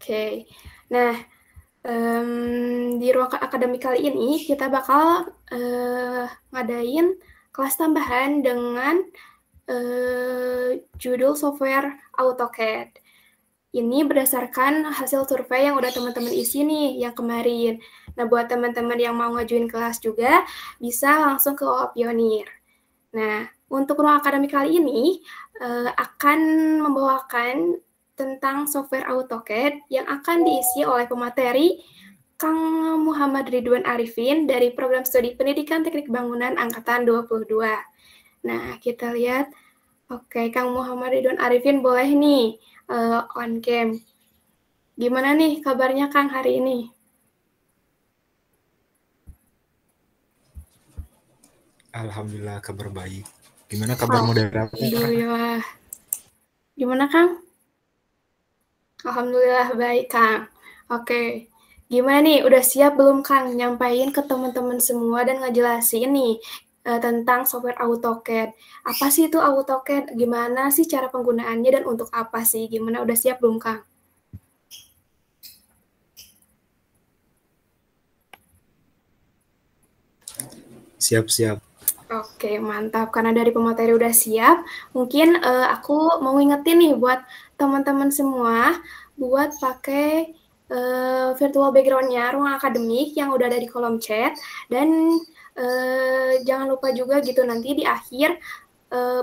Oke. Nah, di ruang akademik kali ini kita bakal ngadain kelas tambahan dengan judul software AutoCAD. Ini berdasarkan hasil survei yang udah teman-teman isi nih yang kemarin. Nah, buat teman-teman yang mau ngajuin kelas juga, bisa langsung ke OA Pionir. Nah, untuk ruang akademik kali ini akan membawakan tentang software AutoCAD yang akan diisi oleh pemateri Kang Muhammad Ridwan Arifin dari Program Studi Pendidikan Teknik Bangunan Angkatan 22. Nah, kita lihat. Oke, Kang Muhammad Ridwan Arifin boleh nih on cam. Gimana nih kabarnya Kang hari ini? Alhamdulillah kabar baik. Gimana kabar moderator? Alhamdulillah. Gimana Kang? Alhamdulillah baik Kang. Oke. Gimana nih, udah siap belum Kang nyampain ke teman-teman semua dan ngejelasin nih tentang software AutoCAD. Apa sih itu AutoCAD? Gimana sih cara penggunaannya dan untuk apa sih? Gimana, udah siap belum Kang? Siap-siap. Oke, mantap. Karena dari pemateri udah siap, mungkin aku mau ngingetin nih buat teman-teman semua, buat pakai virtual background-nya ruang akademik yang udah ada di kolom chat, dan jangan lupa juga gitu nanti di akhir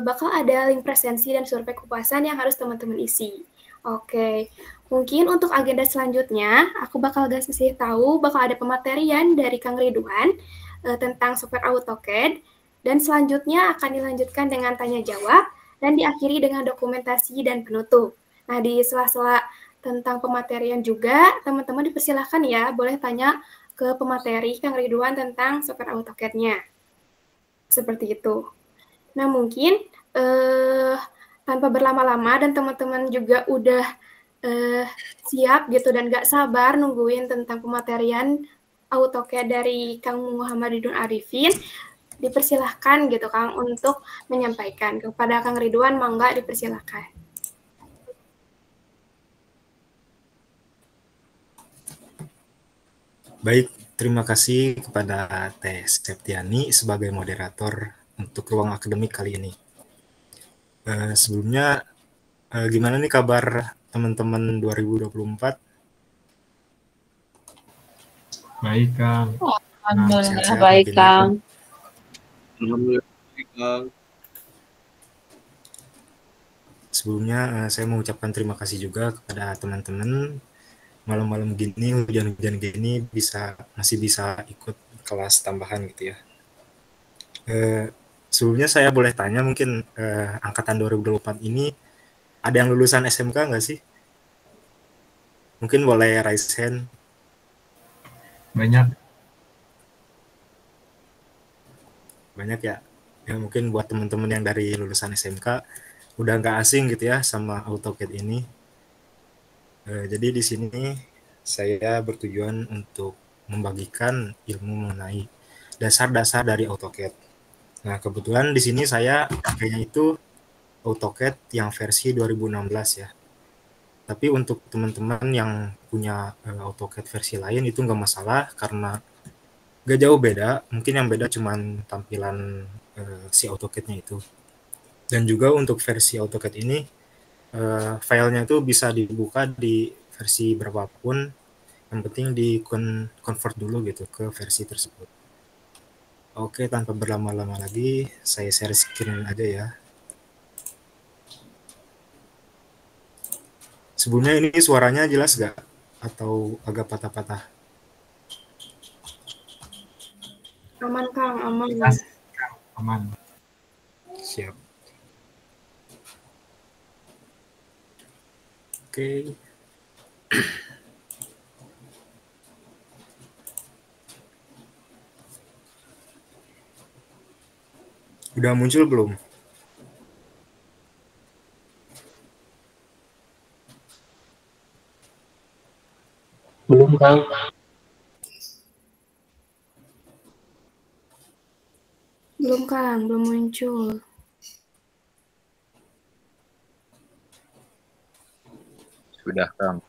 bakal ada link presensi dan survei kupasan yang harus teman-teman isi. Oke, mungkin untuk agenda selanjutnya, aku bakal kasih tahu bakal ada pematerian dari Kang Ridwan tentang software AutoCAD, dan selanjutnya akan dilanjutkan dengan tanya jawab dan diakhiri dengan dokumentasi dan penutup. Nah, di sela-sela tentang pematerian juga, teman-teman dipersilahkan ya, boleh tanya ke pemateri Kang Ridwan tentang software AutoCAD-nya. Seperti itu. Nah, mungkin tanpa berlama-lama dan teman-teman juga udah siap gitu dan gak sabar nungguin tentang pematerian AutoCAD dari Kang Muhammad Ridwan Arifin, dipersilahkan gitu Kang untuk menyampaikan. Kepada Kang Ridwan, mangga dipersilahkan. Baik, terima kasih kepada Teh Septiani sebagai moderator untuk ruang akademik kali ini. Sebelumnya, gimana nih kabar teman-teman 2024? Baik, Kang. Alhamdulillah baik, Kang. Alhamdulillah baik, Kang. Sebelumnya, saya mengucapkan terima kasih juga kepada teman-teman. Malam-malam gini, hujan-hujan gini masih bisa ikut kelas tambahan gitu ya. Sebelumnya saya boleh tanya mungkin angkatan 2024 ini ada yang lulusan SMK nggak sih? Mungkin boleh raise hand. Banyak. Banyak ya. Ya mungkin buat teman-teman yang dari lulusan SMK udah nggak asing gitu ya sama AutoCAD ini. Jadi di sini saya bertujuan untuk membagikan ilmu mengenai dasar-dasar dari AutoCAD. Nah, kebetulan di sini saya pakainya itu AutoCAD yang versi 2016 ya. Tapi untuk teman-teman yang punya AutoCAD versi lain itu nggak masalah karena nggak jauh beda. Mungkin yang beda cuman tampilan si AutoCAD-nya itu. Dan juga untuk versi AutoCAD ini filenya itu bisa dibuka di versi berapapun. Yang penting di convert dulu gitu ke versi tersebut. Oke, tanpa berlama-lama lagi, saya share screen aja ya. Sebelumnya ini suaranya jelas gak? Atau agak patah-patah? Aman Kang, aman. Jelas, Kang. Aman. Siap. Oke. Udah muncul belum? Belum, Kang. Belum Kang, belum muncul. Sudah, Kang.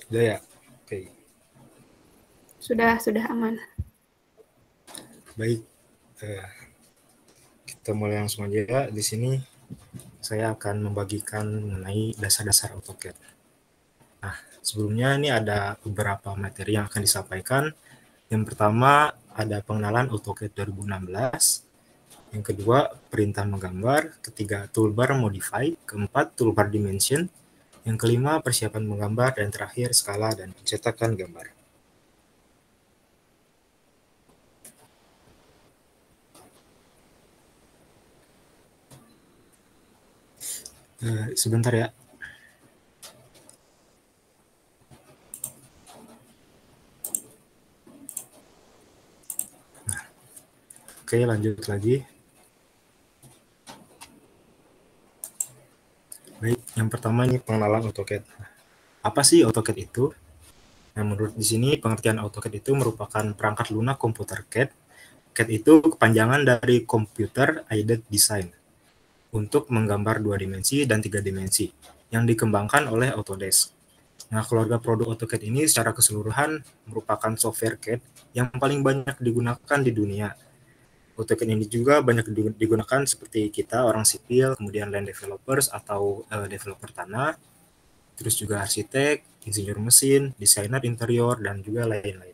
Sudah ya? Oke. Sudah aman. Baik. Kita mulai langsung aja ya. Di sini saya akan membagikan mengenai dasar-dasar AutoCAD. Nah, sebelumnya ini ada beberapa materi yang akan disampaikan. Yang pertama ada pengenalan AutoCAD 2016. Yang kedua, perintah menggambar. Ketiga, toolbar modify. Keempat, toolbar dimension. Yang kelima, persiapan menggambar. Dan terakhir, skala dan pencetakan gambar. Sebentar ya. Nah, oke, lanjut lagi. Baik, yang pertama ini pengenalan AutoCAD. Apa sih AutoCAD itu? Nah, menurut di sini pengertian AutoCAD itu merupakan perangkat lunak komputer CAD. CAD itu kepanjangan dari Computer Aided Design untuk menggambar 2 dimensi dan 3 dimensi yang dikembangkan oleh Autodesk. Nah, keluarga produk AutoCAD ini secara keseluruhan merupakan software CAD yang paling banyak digunakan di dunia. AutoCAD ini juga banyak digunakan seperti kita orang sipil, kemudian land developers atau developer tanah, terus juga arsitek, insinyur mesin, desainer interior, dan juga lain-lain.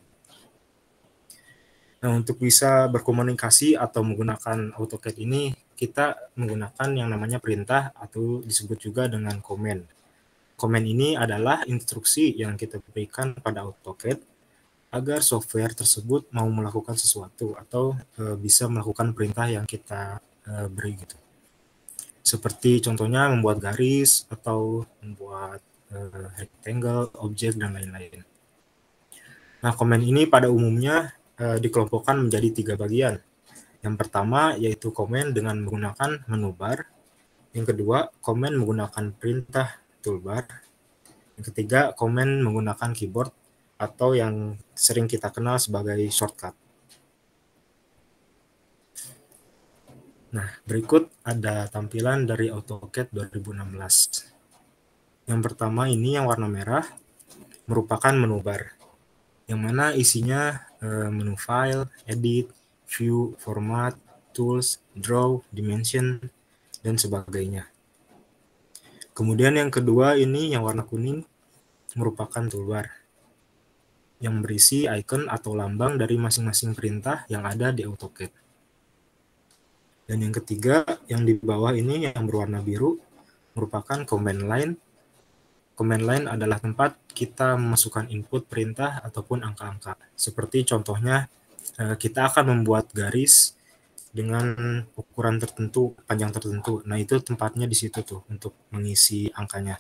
Nah, untuk bisa berkomunikasi atau menggunakan AutoCAD ini, kita menggunakan yang namanya perintah atau disebut juga dengan komen. Komen ini adalah instruksi yang kita berikan pada AutoCAD agar software tersebut mau melakukan sesuatu atau bisa melakukan perintah yang kita beri gitu. Seperti contohnya membuat garis atau membuat rectangle, objek, dan lain-lain. Nah, komen ini pada umumnya dikelompokkan menjadi 3 bagian. Yang pertama yaitu komen dengan menggunakan menu bar. Yang kedua, komen menggunakan perintah toolbar. Yang ketiga, komen menggunakan keyboard atau yang sering kita kenal sebagai shortcut. Nah, berikut ada tampilan dari AutoCAD 2016. Yang pertama ini yang warna merah merupakan menu bar, yang mana isinya menu file, edit, view, format, tools, draw, dimension, dan sebagainya. Kemudian yang kedua ini yang warna kuning merupakan toolbar, yang berisi icon atau lambang dari masing-masing perintah yang ada di AutoCAD. Dan yang ketiga yang di bawah ini yang berwarna biru merupakan command line. Command line adalah tempat kita memasukkan input perintah ataupun angka-angka. Seperti contohnya kita akan membuat garis dengan ukuran tertentu, panjang tertentu. Nah, itu tempatnya di situ tuh untuk mengisi angkanya.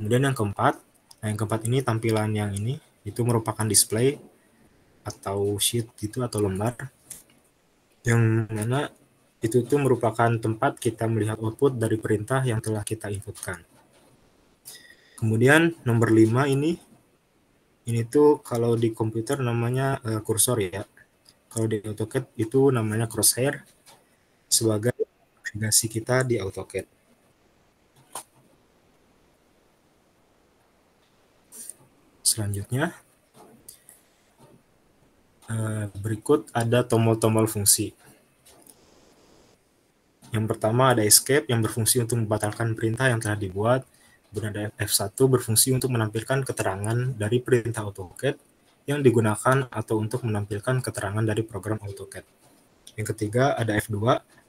Kemudian yang keempat, ini tampilan yang ini itu merupakan display atau sheet gitu atau lembar. Yang mana itu tuh merupakan tempat kita melihat output dari perintah yang telah kita inputkan. Kemudian nomor 5 ini tuh kalau di komputer namanya kursor ya. Kalau di AutoCAD itu namanya crosshair sebagai navigasi kita di AutoCAD. Selanjutnya, berikut ada tombol-tombol fungsi. Yang pertama ada escape yang berfungsi untuk membatalkan perintah yang telah dibuat. Kemudian ada F1 berfungsi untuk menampilkan keterangan dari perintah AutoCAD yang digunakan atau untuk menampilkan keterangan dari program AutoCAD. Yang ketiga ada F2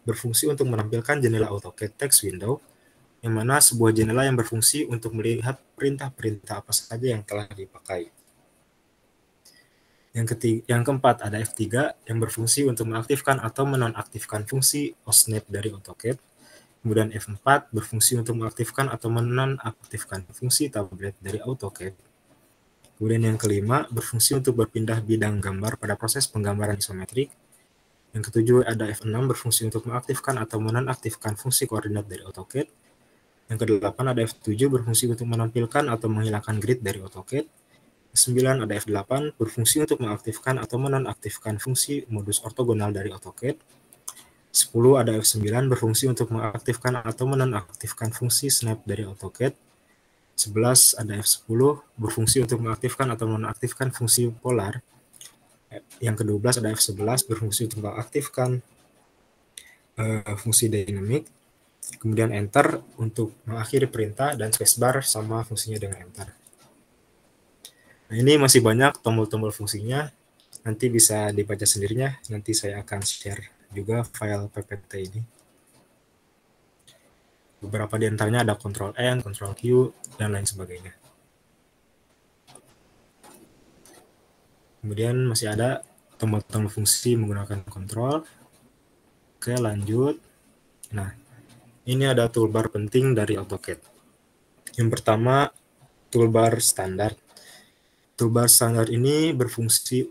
berfungsi untuk menampilkan jendela AutoCAD text window, yang mana sebuah jendela yang berfungsi untuk melihat perintah-perintah apa saja yang telah dipakai. Yang keempat ada F3 yang berfungsi untuk mengaktifkan atau menonaktifkan fungsi OSNAP dari AutoCAD. Kemudian F4 berfungsi untuk mengaktifkan atau menonaktifkan fungsi tablet dari AutoCAD. Kemudian yang kelima berfungsi untuk berpindah bidang gambar pada proses penggambaran isometrik. Yang ketujuh ada F6 berfungsi untuk mengaktifkan atau menonaktifkan fungsi koordinat dari AutoCAD. Yang kedelapan ada F7 berfungsi untuk menampilkan atau menghilangkan grid dari AutoCAD. Yang 9 ada F8 berfungsi untuk mengaktifkan atau menonaktifkan fungsi modus ortogonal dari AutoCAD. 10 ada F9 berfungsi untuk mengaktifkan atau menonaktifkan fungsi snap dari AutoCAD. 11 ada F10 berfungsi untuk mengaktifkan atau menonaktifkan fungsi polar. Yang ke-12 ada F11 berfungsi untuk mengaktifkan fungsi dynamic. Kemudian enter untuk mengakhiri perintah, dan spacebar sama fungsinya dengan enter. Nah, ini masih banyak tombol-tombol fungsinya, nanti bisa dibaca sendirinya, nanti saya akan share juga file PPT ini. Beberapa di antaranya ada Ctrl N, Ctrl Q, dan lain sebagainya. Kemudian masih ada tombol-tombol fungsi menggunakan kontrol. Oke, lanjut. Nah, ini ada toolbar penting dari AutoCAD. Yang pertama, toolbar standar. Toolbar standar ini berfungsi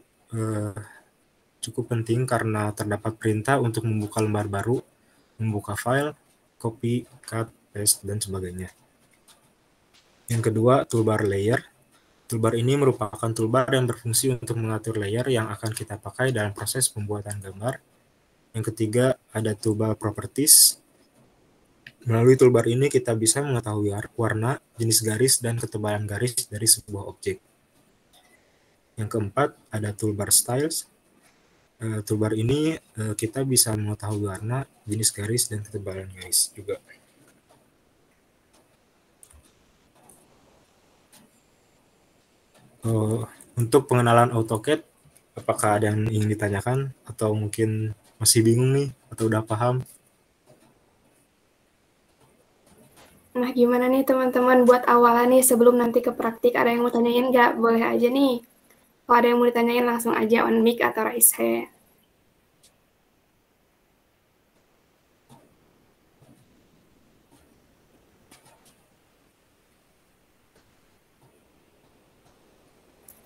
cukup penting karena terdapat perintah untuk membuka lembar baru, membuka file, copy, cut, paste, dan sebagainya. Yang kedua, toolbar layer. Toolbar ini merupakan toolbar yang berfungsi untuk mengatur layer yang akan kita pakai dalam proses pembuatan gambar. Yang ketiga, ada toolbar properties. Melalui toolbar ini kita bisa mengetahui warna, jenis garis, dan ketebalan garis dari sebuah objek. Yang keempat, ada toolbar styles. Toolbar ini kita bisa mengetahui warna, jenis garis, dan ketebalan garis juga. Untuk pengenalan AutoCAD, apakah ada yang ingin ditanyakan atau mungkin masih bingung nih atau udah paham? Nah, gimana nih teman-teman buat awalan nih sebelum nanti ke praktik, ada yang mau tanyain nggak? Boleh aja nih. Kalau ada yang mau ditanyain langsung aja on mic atau raise hand.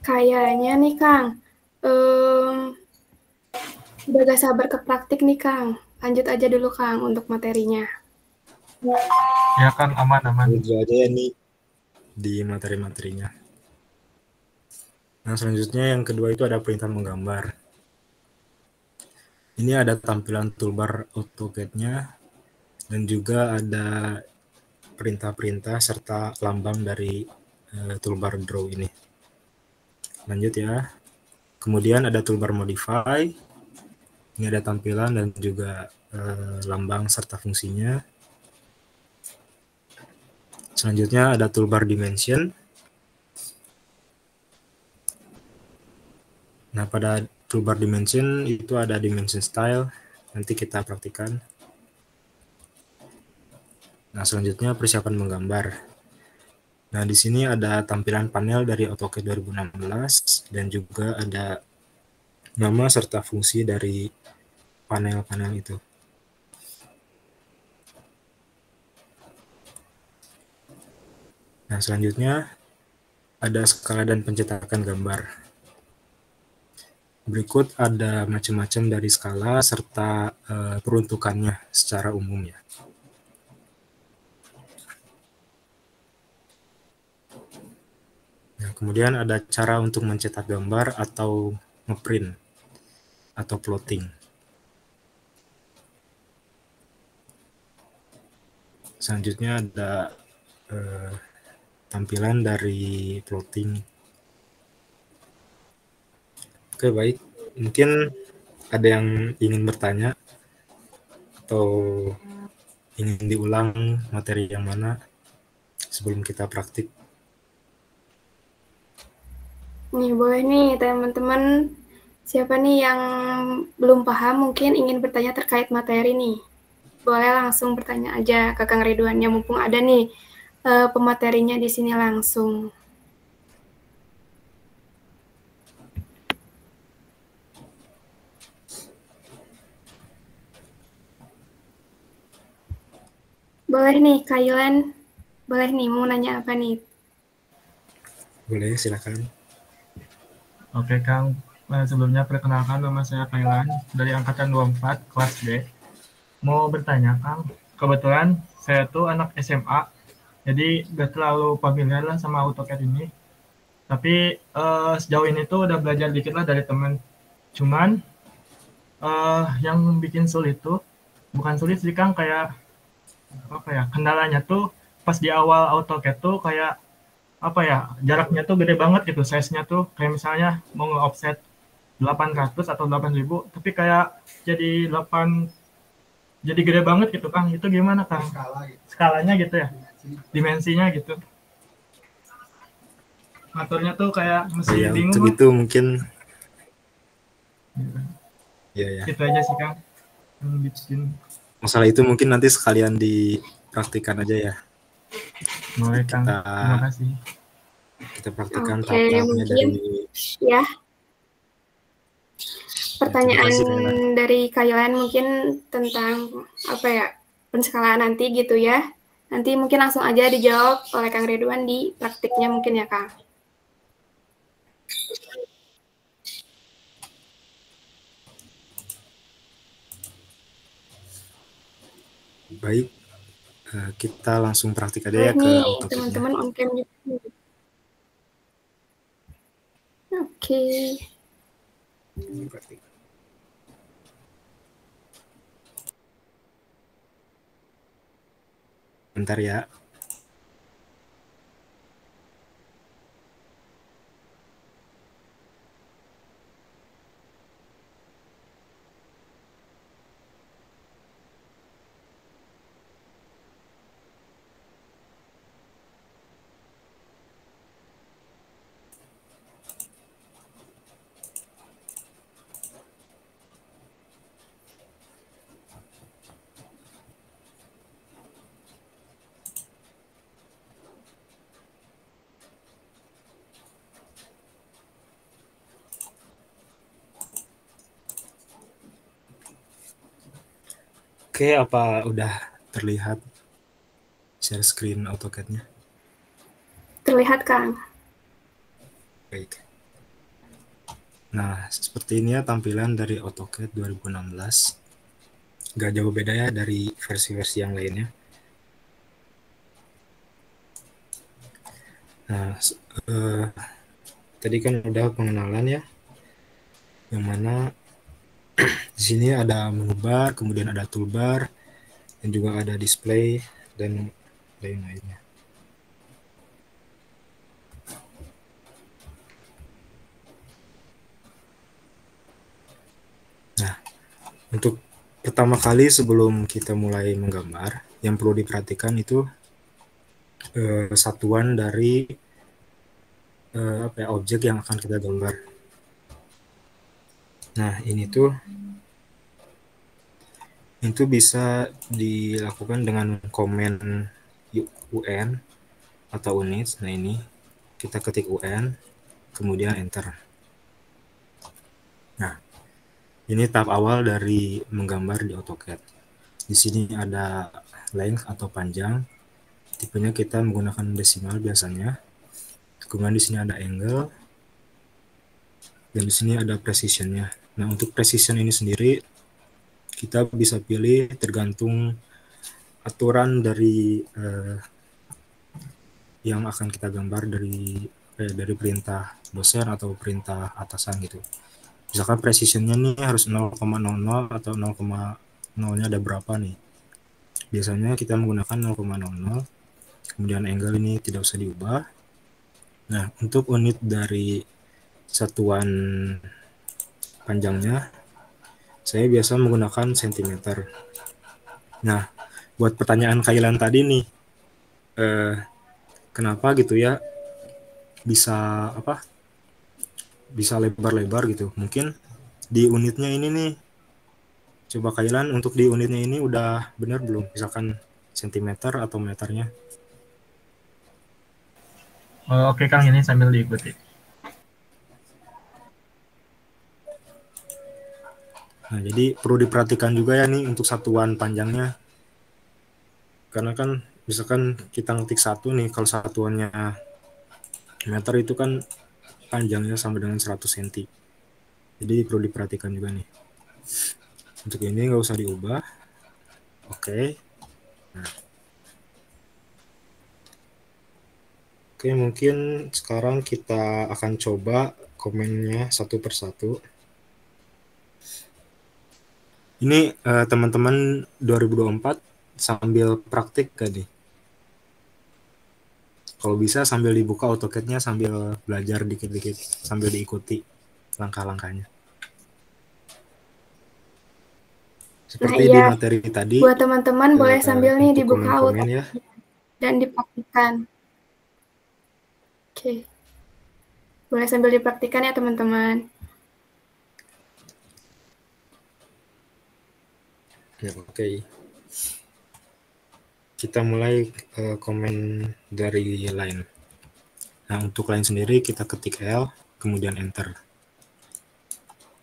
Kayaknya nih Kang, udah gak sabar ke praktik nih Kang. Lanjut aja dulu Kang untuk materinya. Ya Kang, aman. Itu aja ya nih di materi-materinya. Nah, selanjutnya yang kedua itu ada perintah menggambar. Ini ada tampilan toolbar AutoCAD-nya dan juga ada perintah-perintah serta lambang dari toolbar draw ini. Lanjut ya. Kemudian ada toolbar modify. Ini ada tampilan dan juga lambang serta fungsinya. Selanjutnya ada toolbar dimension. Nah, pada toolbar dimension itu ada dimension style. Nanti kita praktikan. Nah, selanjutnya persiapan menggambar. Nah, di sini ada tampilan panel dari AutoCAD 2016 dan juga ada nama serta fungsi dari panel-panel itu. Nah, selanjutnya ada skala dan pencetakan gambar. Berikut ada macam-macam dari skala serta peruntukannya secara umum ya. Nah, kemudian ada cara untuk mencetak gambar atau ngeprint atau plotting. Selanjutnya ada tampilan dari plotting. Oke, baik. Mungkin ada yang ingin bertanya atau ingin diulang materi yang mana sebelum kita praktik. Nih, boleh nih teman-teman. Siapa nih yang belum paham mungkin ingin bertanya terkait materi nih? Boleh langsung bertanya aja ke Kang Ridwannya, mumpung ada nih pematerinya di sini langsung. Boleh nih, Kailan. Boleh nih, mau nanya apa nih? Boleh, silakan. Oke Kang, sebelumnya perkenalkan nama saya Kailan dari Angkatan 24 kelas B. Mau bertanya Kang, kebetulan saya tuh anak SMA, jadi gak terlalu familiar lah sama AutoCAD ini. Tapi sejauh ini tuh udah belajar dikit lah dari teman. Cuman yang bikin sulit tuh, bukan sulit sih Kang, kayak apa ya, kendalanya tuh pas di awal AutoCAD tuh kayak apa ya, jaraknya tuh gede banget gitu, size-nya tuh kayak misalnya mau nge-offset 800 atau 8000, tapi kayak jadi 8, jadi gede banget gitu Kang. Itu gimana Kang? Skalanya gitu ya, dimensinya gitu. Ngaturnya tuh kayak Oh mesti ya, bingung untuk lah. itu mungkin ya ya. Itu aja sih Kang. Yang bikin. Masalah itu mungkin nanti sekalian dipraktikkan aja ya. Boleh Kang. Kita Terima kasih. kita praktikkan Oke, tahap-tahapnya mungkin dari ya ya, terima pertanyaan kasih Kayla. dari kalian mungkin tentang apa ya penskalaan nanti gitu ya. Nanti mungkin langsung aja dijawab oleh Kang Ridwan di praktiknya mungkin ya Kang. Baik, kita langsung praktik aja Boleh ya ke nih AutoCAD-nya. teman-teman on cam juga. Oke. Praktik. Bentar ya. Oke, apa udah terlihat share screen AutoCAD-nya? Terlihat Kang. Baik. Nah, seperti ini ya tampilan dari AutoCAD 2016. Gak jauh beda ya dari versi-versi yang lainnya. Nah, tadi kan udah pengenalan ya, yang mana di sini ada menu bar, kemudian ada toolbar, dan juga ada display dan lain-lainnya. Nah, untuk pertama kali sebelum kita mulai menggambar, yang perlu diperhatikan itu satuan dari objek yang akan kita gambar. Nah, ini tuh itu bisa dilakukan dengan komen UN atau units. Nah, ini kita ketik UN, kemudian enter. Nah, ini tahap awal dari menggambar di AutoCAD. Di sini ada length atau panjang. Tipenya kita menggunakan desimal biasanya. Kemudian di sini ada angle. Dan di sini ada precision-nya. Nah, untuk precision ini sendiri kita bisa pilih tergantung aturan dari yang akan kita gambar dari perintah dosen atau perintah atasan gitu. Misalkan precision-nya nih harus 0,00 atau 0,0-nya ada berapa nih. Biasanya kita menggunakan 0,00, kemudian angle ini tidak usah diubah. Nah, untuk unit dari satuan panjangnya, saya biasa menggunakan cm. Nah, buat pertanyaan Kailan tadi nih, kenapa gitu ya bisa lebar-lebar gitu? Mungkin di unitnya ini nih, coba Kailan untuk di unitnya ini udah benar belum? Misalkan sentimeter atau meternya? Oke Kang, ini sambil diikuti. Nah, jadi perlu diperhatikan juga ya nih untuk satuan panjangnya. Karena kan misalkan kita ngetik 1 nih, kalau satuannya meter itu kan panjangnya sama dengan 100 cm. Jadi perlu diperhatikan juga nih. Untuk ini nggak usah diubah. Oke. Nah. Oke, mungkin sekarang kita akan coba komennya satu persatu. Ini teman-teman 2024 sambil praktik gak nih? Kalau bisa sambil dibuka AutoCAD-nya, sambil belajar dikit-dikit, sambil diikuti langkah-langkahnya. Nah Seperti di iya, materi tadi, buat teman-teman boleh sambil nih untuk dibuka komen-komen auto ya. dan dipraktikkan. Oke, boleh sambil dipraktikkan ya teman-teman. Ya, oke. Kita mulai komen dari line. Nah, untuk line sendiri kita ketik L, kemudian enter.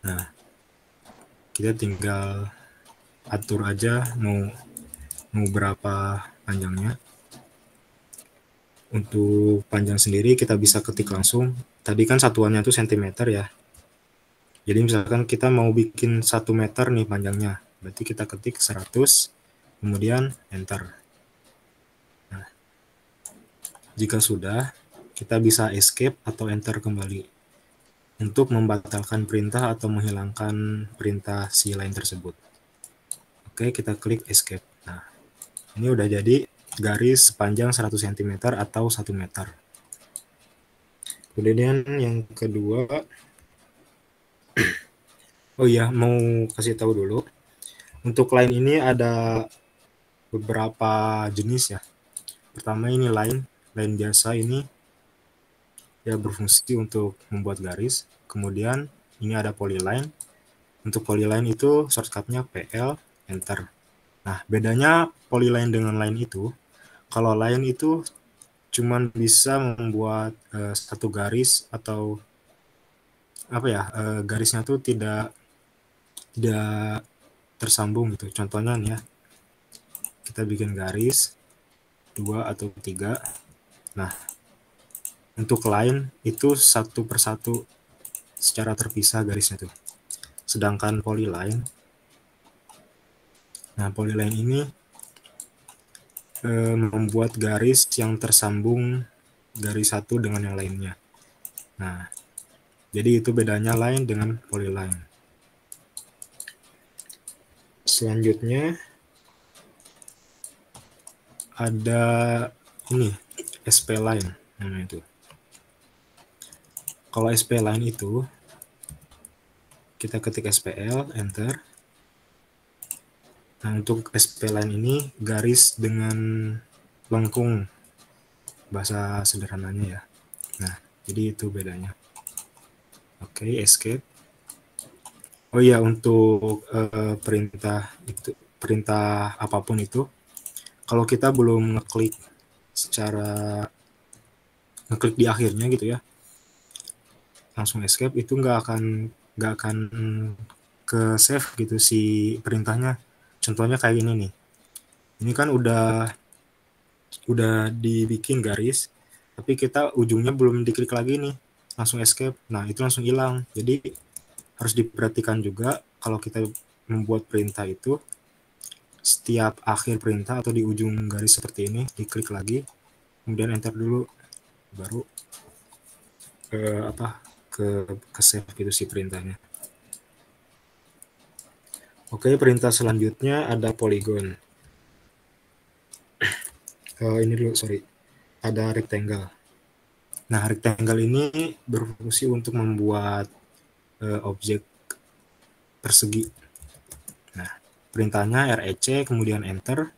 Nah, kita tinggal atur aja mau berapa panjangnya. Untuk panjang sendiri kita bisa ketik langsung. Tadi kan satuannya itu sentimeter ya. Jadi misalkan kita mau bikin 1 meter nih panjangnya. Berarti kita ketik 100, kemudian enter. Nah, jika sudah, kita bisa escape atau enter kembali untuk membatalkan perintah atau menghilangkan perintah si line tersebut. Oke, kita klik escape. Nah, ini udah jadi garis sepanjang 100 cm atau 1 meter. Kemudian yang kedua, oh iya, mau kasih tahu dulu. Untuk line ini ada beberapa jenis ya. Pertama ini line biasa ini ya berfungsi untuk membuat garis. Kemudian ini ada polyline. Untuk polyline itu shortcutnya PL, enter. Nah, bedanya polyline dengan line itu, kalau line itu cuman bisa membuat satu garis atau apa ya, garisnya tuh tidak tersambung gitu. Contohnya nih ya, kita bikin garis 2 atau 3. Nah, untuk line itu satu persatu secara terpisah garisnya tuh. Sedangkan polyline, nah polyline ini membuat garis yang tersambung garis satu dengan yang lainnya. Nah, jadi itu bedanya line dengan polyline. Selanjutnya ada ini SP line namanya itu. Kalau SP line itu kita ketik SPL, enter. Nah, untuk SP line ini garis dengan lengkung, bahasa sederhananya ya. Nah, jadi itu bedanya. Oke, escape. Oh iya, untuk perintah apapun itu, kalau kita belum ngeklik di akhirnya gitu ya, langsung escape, itu nggak akan ke save gitu si perintahnya. Contohnya kayak gini nih. Ini kan udah dibikin garis, tapi kita ujungnya belum diklik lagi nih, langsung escape. Nah, itu langsung hilang. Jadi harus diperhatikan juga kalau kita membuat perintah itu, setiap akhir perintah atau di ujung garis seperti ini diklik lagi, kemudian enter dulu, baru ke save gitu si perintahnya. Oke, perintah selanjutnya ada polygon. Ini dulu, sorry. Ada rectangle. Nah, rectangle ini berfungsi untuk membuat objek persegi. Nah, perintahnya REC, kemudian enter.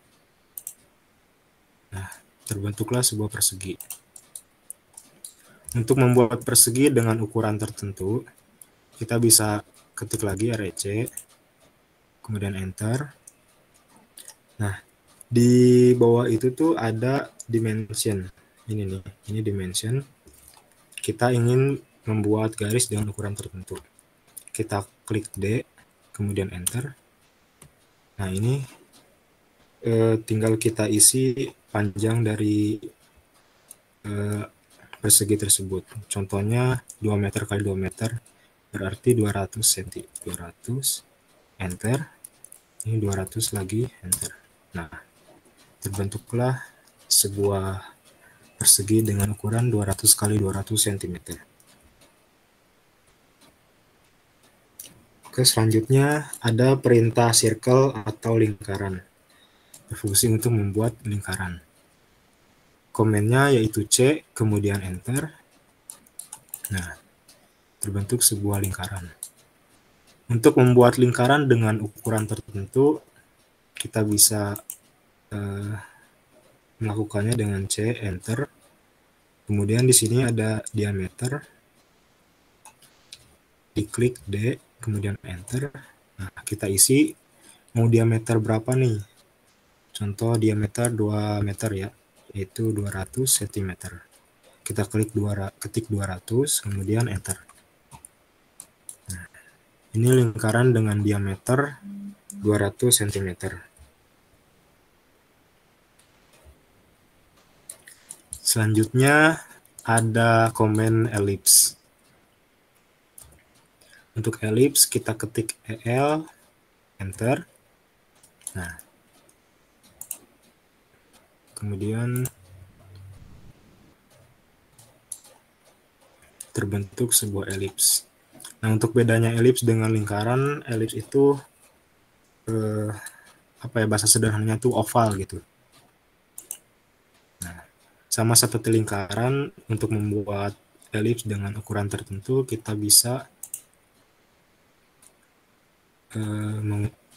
Nah, terbentuklah sebuah persegi. Untuk membuat persegi dengan ukuran tertentu, kita bisa ketik lagi REC, kemudian enter. Nah, di bawah itu tuh ada dimension. Ini nih, ini dimension. Kita ingin membuat garis dengan ukuran tertentu. Kita klik D, kemudian enter. Nah, ini tinggal kita isi panjang dari persegi tersebut. Contohnya 2 meter kali 2 meter, berarti 200 cm. 200, enter. Ini 200 lagi, enter. Nah, terbentuklah sebuah persegi dengan ukuran 200 kali 200 cm. Oke, selanjutnya ada perintah circle atau lingkaran. Berfungsi untuk membuat lingkaran. komennya yaitu C, kemudian enter. Nah, terbentuk sebuah lingkaran. Untuk membuat lingkaran dengan ukuran tertentu, kita bisa melakukannya dengan C, enter. Kemudian di sini ada diameter, diklik D, kemudian enter. Nah, kita isi mau diameter berapa nih. Contoh diameter 2 meter ya, yaitu 200 cm. Kita ketik 200, kemudian enter. Nah, ini lingkaran dengan diameter 200 cm. Selanjutnya ada komen elips. Untuk elips kita ketik EL, enter. Nah, kemudian terbentuk sebuah elips. Nah, untuk bedanya elips dengan lingkaran, elips itu bahasa sederhananya itu oval gitu. Nah, sama seperti lingkaran, untuk membuat elips dengan ukuran tertentu kita bisa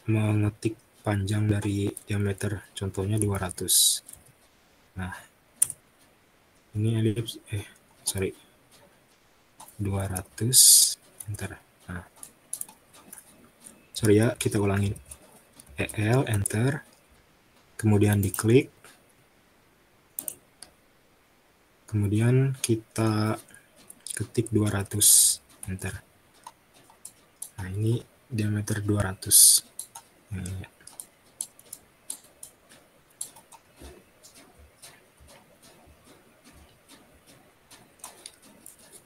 mengetik panjang dari diameter, contohnya 200. Nah, ini elips 200, enter. Nah, sorry ya, kita ulangi. EL, enter. Kemudian diklik. Kemudian kita ketik 200, enter. Nah, ini diameter 200. Nah,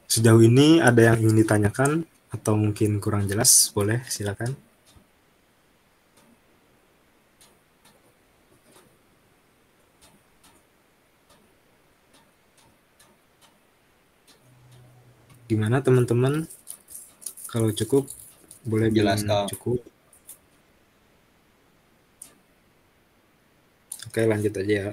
sejauh ini ada yang ingin ditanyakan atau mungkin kurang jelas? Boleh, silakan. Gimana teman-teman? Kalau cukup, boleh Jelas, bilang Kang. cukup. Oke, lanjut aja ya.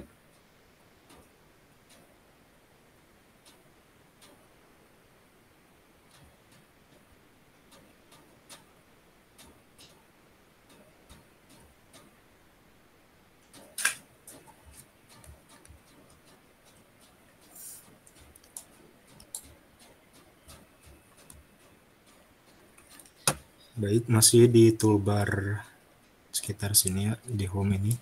Baik, masih di toolbar sekitar sini ya, di home ini.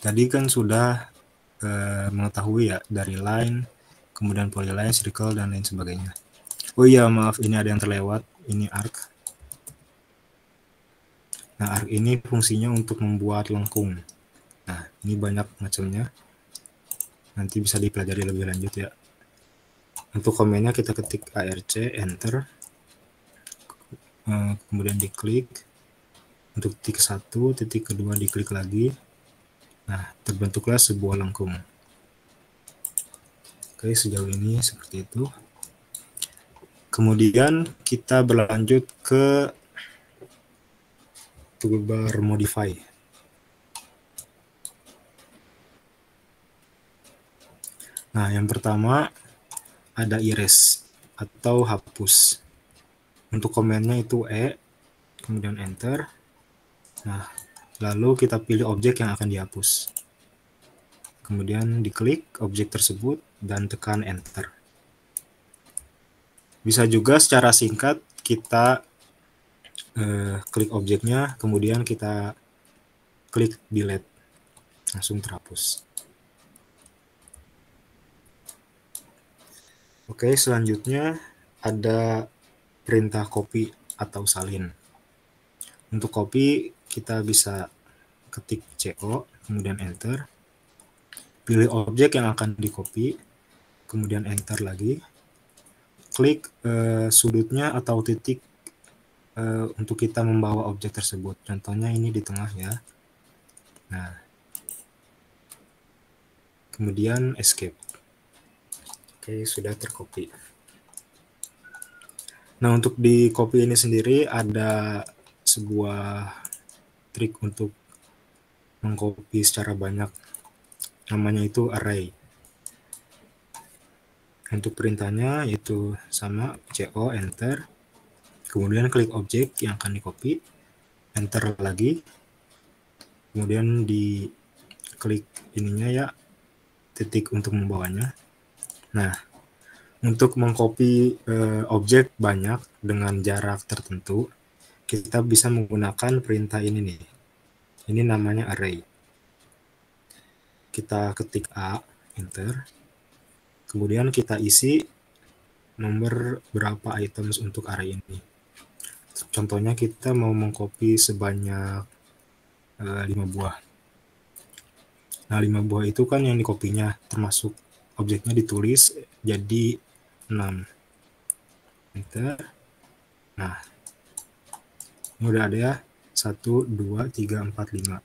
Tadi kan sudah mengetahui ya dari line, kemudian polyline, circle, dan lain sebagainya. Oh iya, maaf, ini ada yang terlewat. Ini arc. Nah, arc ini fungsinya untuk membuat lengkung. Nah, ini banyak macamnya. Nanti bisa dipelajari lebih lanjut ya. Untuk komennya kita ketik ARC, enter. Kemudian diklik. Untuk titik 1, titik kedua diklik lagi. Nah, terbentuklah sebuah lengkung. Oke, sejauh ini seperti itu. Kemudian kita berlanjut ke toolbar modify. Nah, yang pertama ada erase atau hapus. Untuk komennya itu E, kemudian enter. Nah, lalu kita pilih objek yang akan dihapus. Kemudian diklik objek tersebut dan tekan enter. Bisa juga secara singkat kita klik objeknya, kemudian kita klik delete. Langsung terhapus. Oke, selanjutnya ada perintah copy atau salin. Untuk copy kita bisa ketik CO, kemudian enter. Pilih objek yang akan di copy, kemudian enter lagi. Klik sudutnya atau titik untuk kita membawa objek tersebut. Contohnya ini di tengah ya. Nah, kemudian escape. Oke, sudah tercopy. Nah, untuk di copy ini sendiri ada sebuah trik untuk mengcopy secara banyak. Namanya itu array. Untuk perintahnya itu sama CO, enter. Kemudian klik objek yang akan di-copy, enter lagi. Kemudian diklik ininya ya, titik untuk membawanya. Nah, untuk mengcopy objek banyak dengan jarak tertentu, kita bisa menggunakan perintah ini nih. Ini namanya array. Kita ketik A, enter. Kemudian kita isi nomor berapa items untuk array ini. Contohnya kita mau mengcopy sebanyak 5 buah. Nah, 5 buah itu kan yang dikopinya, termasuk objeknya ditulis jadi 6. Enter. Nah, ini udah ada ya. 1, 2, 3, 4, 5.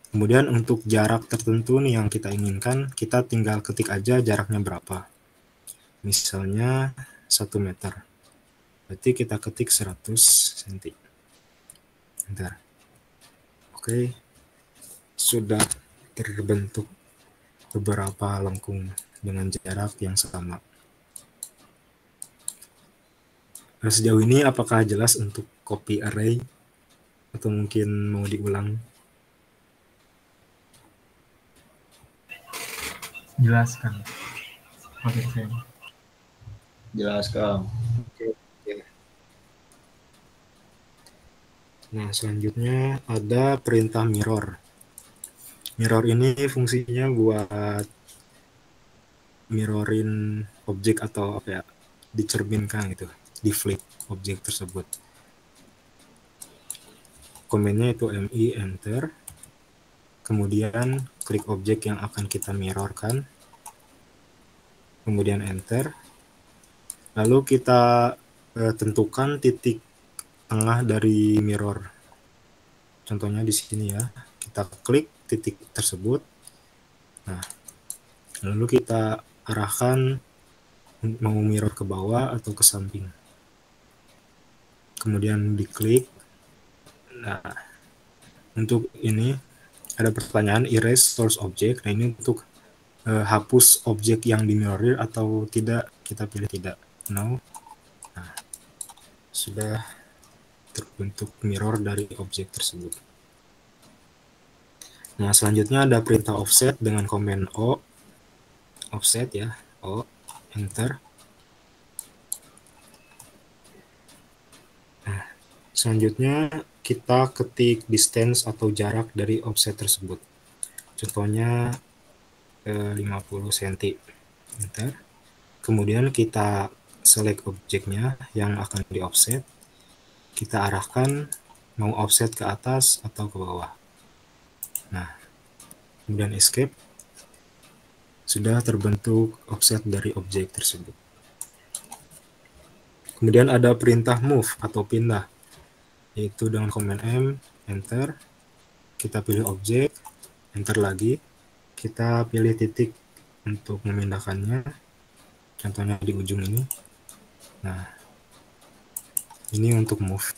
Kemudian untuk jarak tertentu nih yang kita inginkan, kita tinggal ketik aja jaraknya berapa. Misalnya 1 meter. Berarti kita ketik 100 cm. Bentar. Oke. Sudah terbentuk beberapa lengkung dengan jarak yang sama. Nah, sejauh ini apakah jelas untuk copy array? Atau mungkin mau diulang? Jelaskan. Oke, saya. Jelas, Kang. Oke. Nah, selanjutnya ada perintah mirror. Mirror ini fungsinya buat mirrorin objek atau apa ya, dicerminkan gitu, di flip objek tersebut. Komennya itu MI, enter. Kemudian klik objek yang akan kita mirrorkan. Kemudian enter. Lalu kita tentukan titik tengah dari mirror. Contohnya di sini ya. Kita klik titik tersebut. Nah, lalu kita arahkan mau mirror ke bawah atau ke samping. Kemudian diklik. Nah, untuk ini ada pertanyaan erase source object. Nah, ini untuk hapus objek yang dimirrorir atau tidak, kita pilih tidak. No. Nah, sudah terbentuk mirror dari objek tersebut. Nah, selanjutnya ada perintah offset dengan komen O. Offset ya, O, enter. Nah, selanjutnya kita ketik distance atau jarak dari offset tersebut. Contohnya 50 cm. Enter. Kemudian kita select objeknya yang akan di offset. Kita arahkan mau offset ke atas atau ke bawah. Nah, kemudian escape. Sudah terbentuk offset dari objek tersebut. Kemudian ada perintah move atau pindah, yaitu dengan command M, enter. Kita pilih objek, enter lagi. Kita pilih titik untuk memindahkannya. Contohnya di ujung ini. Nah, ini untuk move.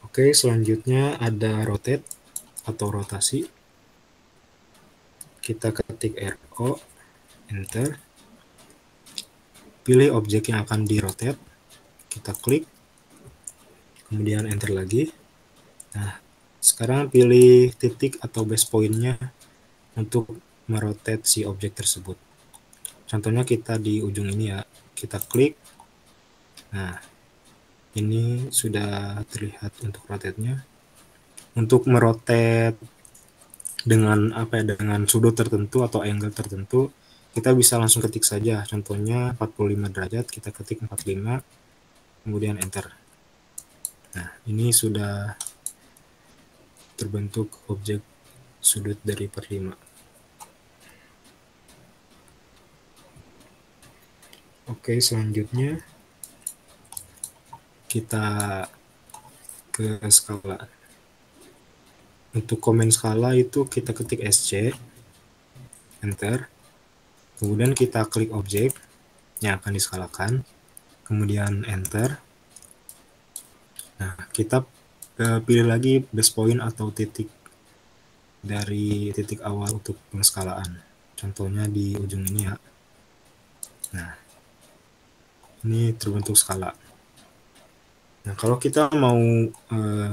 Oke, selanjutnya ada rotate atau rotasi. Kita ketik RO, enter. Pilih objek yang akan di-rotate. Kita klik. Kemudian enter lagi. Nah, sekarang pilih titik atau base point-nya untuk merotate si objek tersebut. Contohnya kita di ujung ini ya. Kita klik. Nah, ini sudah terlihat untuk rotate-nya. Untuk merotate dengan apa ya, dengan sudut tertentu atau angle tertentu, kita bisa langsung ketik saja. Contohnya 45 derajat, kita ketik 45, kemudian enter. Nah, ini sudah terbentuk objek sudut dari 45. Oke, selanjutnya kita ke skala. Untuk komen skala itu kita ketik SC, enter. Kemudian kita klik objek yang akan diskalakan. kemudian enter. Nah, kita pilih lagi base point atau titik dari titik awal untuk pengeskalaan. Contohnya di ujung ini ya. Nah, ini terbentuk skala. Nah, kalau kita mau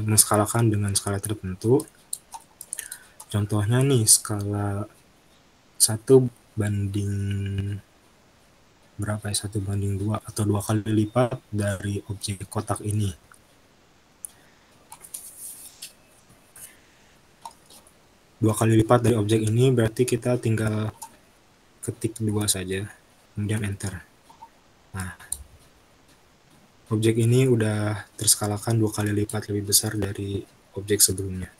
menskalakan dengan skala tertentu, contohnya nih skala 1 banding berapa ya, 1 banding 2 atau 2 kali lipat dari objek kotak ini. Dua kali lipat dari objek ini berarti kita tinggal ketik 2 saja, kemudian enter. Nah, objek ini udah terskalakan 2 kali lipat lebih besar dari objek sebelumnya.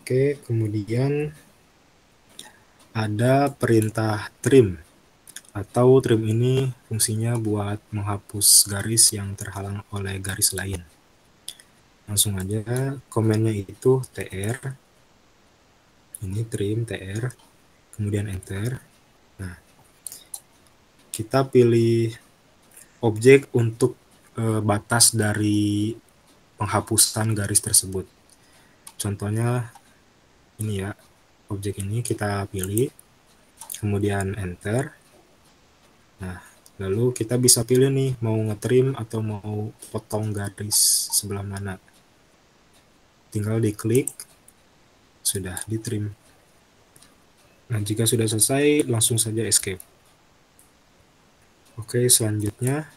Oke, kemudian ada perintah trim. Atau trim ini fungsinya buat menghapus garis yang terhalang oleh garis lain. Langsung aja, komennya itu tr. Ini trim tr, kemudian enter. Nah, kita pilih objek untuk batas dari penghapusan garis tersebut. Contohnya ini ya, objek ini kita pilih, kemudian enter. Nah, lalu kita bisa pilih nih mau ngetrim atau mau potong garis sebelah mana. Tinggal diklik, sudah ditrim. Nah, jika sudah selesai, langsung saja escape. Oke, selanjutnya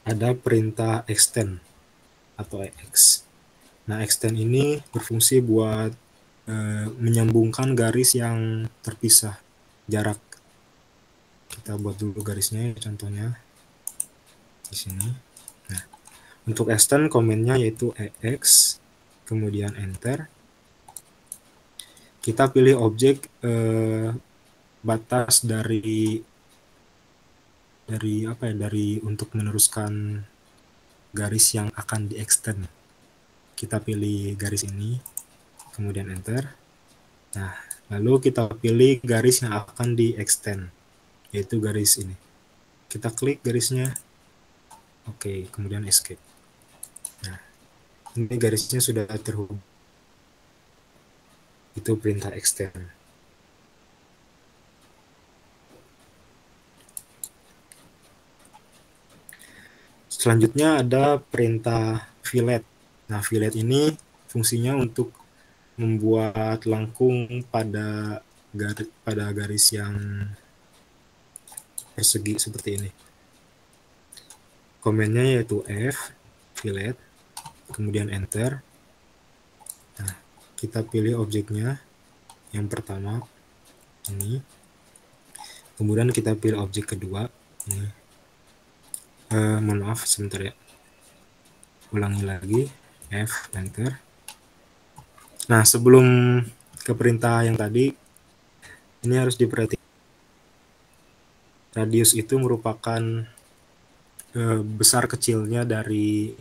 ada perintah extend atau EX. Nah, extend ini berfungsi buat menyambungkan garis yang terpisah jarak. Kita buat dulu garisnya, contohnya di sini. Nah, untuk extend komennya yaitu EX, kemudian enter. Kita pilih objek batas dari apa ya, dari untuk meneruskan garis yang akan di-extend. Kita pilih garis ini, kemudian enter. Nah, lalu kita pilih garis yang akan di-extend, yaitu garis ini. Kita klik garisnya, oke, kemudian escape. Nah, ini garisnya sudah terhubung. Itu perintah extend. Selanjutnya ada perintah fillet. Nah, fillet ini fungsinya untuk membuat lengkung pada garis yang persegi seperti ini. Komennya yaitu F, fillet, kemudian enter. Nah, kita pilih objeknya yang pertama, ini. Kemudian kita pilih objek kedua, ini. Mohon maaf, sebentar ya. Ulangi lagi, F, enter. Nah, sebelum ke perintah yang tadi, ini harus diperhatikan. Radius itu merupakan besar kecilnya dari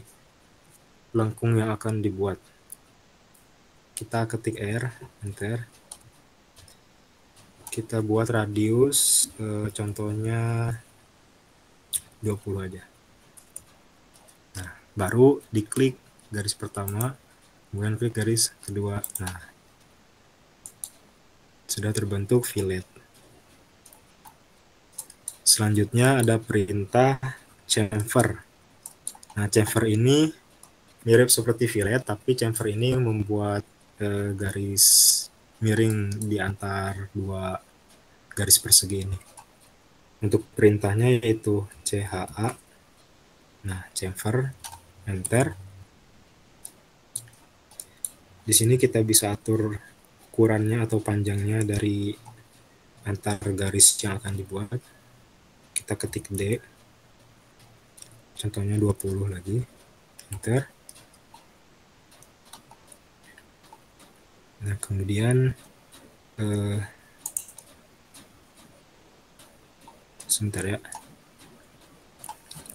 lengkung yang akan dibuat. Kita ketik R, enter. Kita buat radius, contohnya 20 aja. Nah, baru diklik garis pertama, kemudian klik garis kedua. Nah, sudah terbentuk fillet. Selanjutnya ada perintah chamfer. Nah, chamfer ini mirip seperti fillet, tapi chamfer ini membuat garis miring di antar dua garis persegi ini. Untuk perintahnya yaitu CHA. Nah, chamfer, enter. Di sini kita bisa atur ukurannya atau panjangnya dari antar garis yang akan dibuat. Kita ketik D. Contohnya 20 lagi. Enter. Nah, kemudian sebentar ya.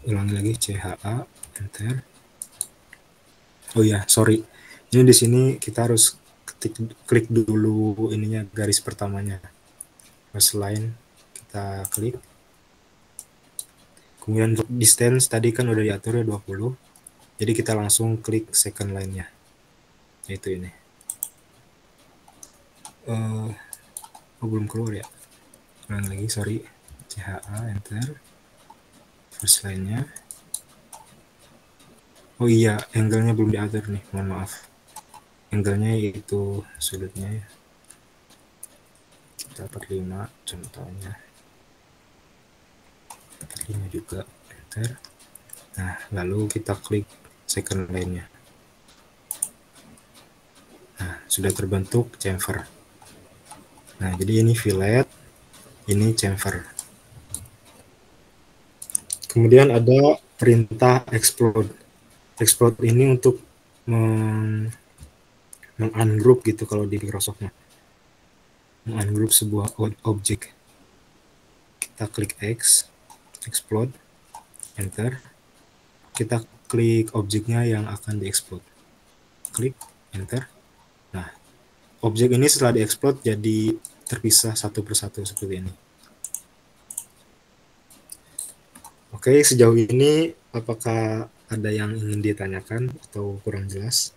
Ulangi lagi CHA, enter. Oh ya, sorry. Ini di sini kita harus klik dulu ininya, garis pertamanya, first line kita klik. Kemudian untuk distance tadi kan udah diatur ya 20, jadi kita langsung klik second line-nya, yaitu ini. Belum keluar ya, ulang lagi, sorry. CHA enter, first line-nya. Oh iya, angle-nya belum diatur nih, mohon maaf. Angle-nya yaitu sudutnya ya, kita 45 contohnya, 45 juga, enter. Nah, lalu kita klik second line-nya. Nah, sudah terbentuk chamfer. Nah, jadi ini fillet, ini chamfer. Kemudian ada perintah explode. Explode ini untuk meng-ungroup gitu kalau di Microsoft-nya. Meng-ungroup sebuah objek. Kita klik X, explode, enter. Kita klik objeknya yang akan di-explode. Klik, enter. Nah, objek ini setelah di-explode jadi terpisah satu persatu seperti ini. Oke, sejauh ini apakah ada yang ingin ditanyakan atau kurang jelas?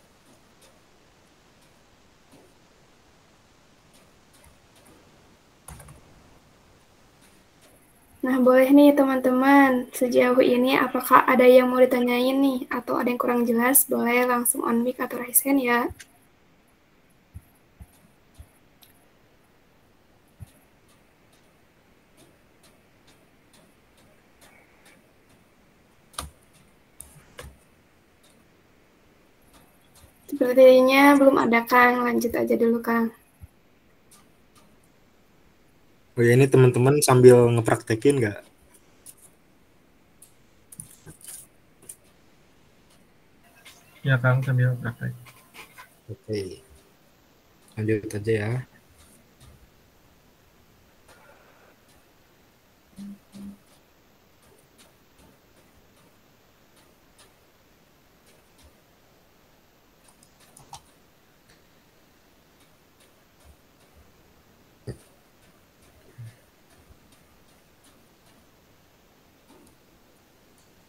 Nah, boleh nih teman-teman, sejauh ini apakah ada yang mau ditanyain nih, atau ada yang kurang jelas, boleh langsung on mic atau raise hand ya. Sepertinya belum ada, Kang. Lanjut aja dulu, Kang. Oh ya, ini teman-teman sambil ngepraktekin nggak? Ya Kang, sambil praktek. Oke, lanjut aja ya.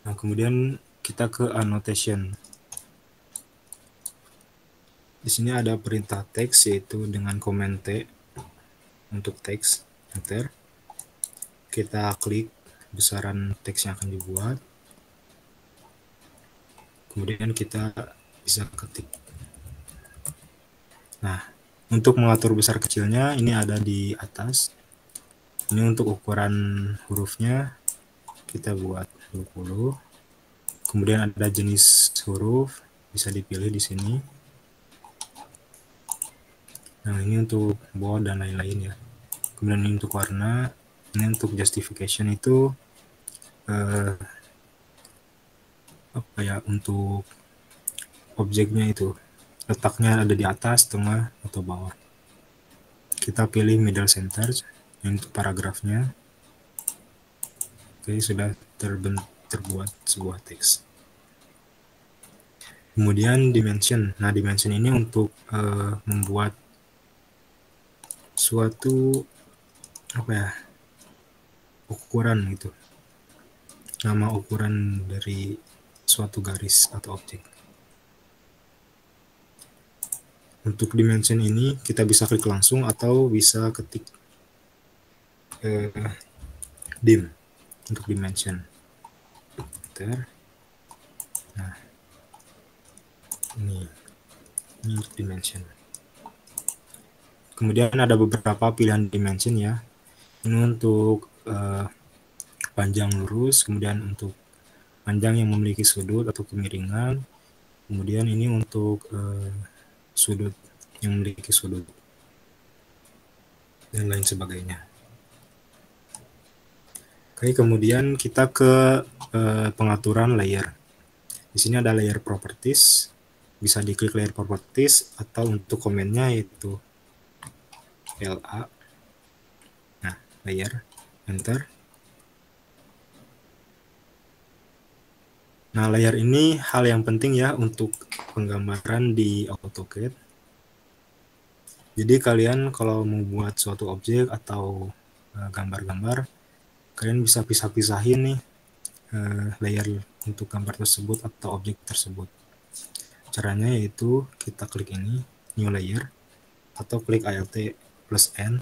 Nah, kemudian kita ke annotation. Di sini ada perintah teks yaitu dengan komen T untuk teks, enter. Kita klik besaran teks yang akan dibuat. Kemudian kita bisa ketik. Nah, untuk mengatur besar kecilnya ini ada di atas. Ini untuk ukuran hurufnya kita buat 20. Kemudian ada jenis huruf, bisa dipilih di sini. Nah, ini untuk bold dan lain-lain ya. Kemudian ini untuk warna, ini untuk justification itu untuk objeknya itu letaknya ada di atas, tengah, atau bawah. Kita pilih middle center untuk paragrafnya. Oke, sudah terbuat sebuah teks. Kemudian dimension. Nah, dimension ini untuk membuat suatu ukuran gitu. Nama ukuran dari suatu garis atau objek. Untuk dimension ini kita bisa klik langsung atau bisa ketik dim untuk dimension. Enter. Nah, ini untuk dimension. Kemudian ada beberapa pilihan dimension ya. Ini untuk panjang lurus, kemudian untuk panjang yang memiliki sudut atau kemiringan. Kemudian ini untuk sudut yang memiliki sudut dan lain sebagainya. Oke, kemudian kita ke pengaturan layer. Di sini ada layer properties, bisa diklik layer properties atau untuk komennya yaitu LA. Nah, layer, enter. Nah, layer ini hal yang penting ya untuk penggambaran di AutoCAD. Jadi kalian kalau mau buat suatu objek atau gambar-gambar, kalian bisa pisah-pisahin nih layer untuk gambar tersebut atau objek tersebut. Caranya yaitu kita klik ini, new layer, atau klik Alt plus N.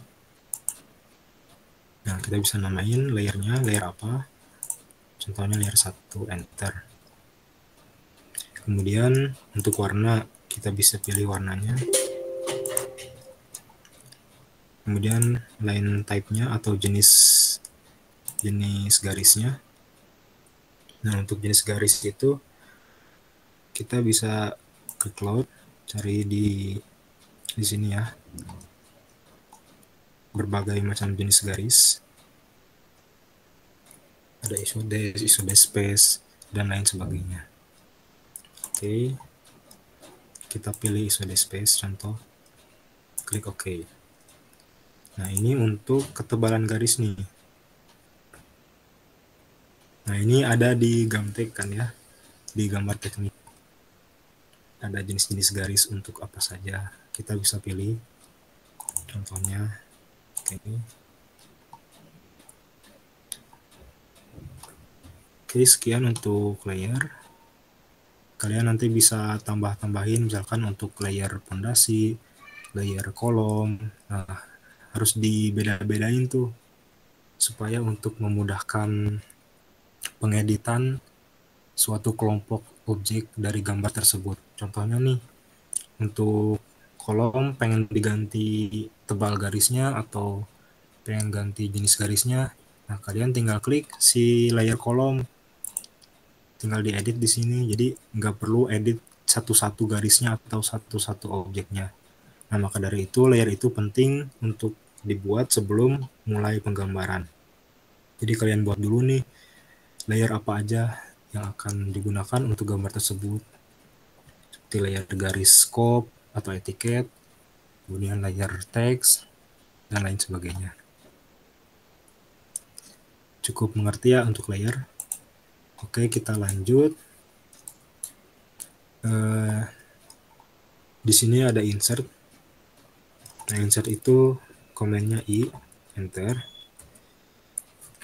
Nah, kita bisa namain layernya layer apa. Contohnya layer 1, enter. Kemudian untuk warna, kita bisa pilih warnanya. Kemudian line type-nya atau jenis garisnya. Nah, untuk jenis garis itu kita bisa ke cloud, cari di sini ya. Berbagai macam jenis garis. Ada isodes space, dan lain sebagainya. Oke. Kita pilih isodes space contoh. Klik OK. Nah, ini untuk ketebalan garis nih. Nah, ini ada di Gamtek kan ya, di gambar teknik. Ada jenis-jenis garis untuk apa saja. Kita bisa pilih. Contohnya, oke. Oke, sekian untuk layer. Kalian nanti bisa tambah-tambahin misalkan untuk layer pondasi, layer kolom. Nah, harus dibeda-bedain tuh supaya untuk memudahkan pengeditan suatu kelompok objek dari gambar tersebut. Contohnya nih, untuk kolom pengen diganti tebal garisnya atau pengen ganti jenis garisnya. Nah, kalian tinggal klik si layer kolom, tinggal diedit di sini. Jadi nggak perlu edit satu-satu garisnya atau satu-satu objeknya. Nah, maka dari itu layer itu penting untuk dibuat sebelum mulai penggambaran. Jadi kalian buat dulu nih layer apa aja yang akan digunakan untuk gambar tersebut. Seperti layer garis scope atau etiket, kemudian layer teks, dan lain sebagainya. Cukup mengerti ya untuk layer. Oke, kita lanjut. Di sini ada insert. Nah, insert itu komennya I, enter.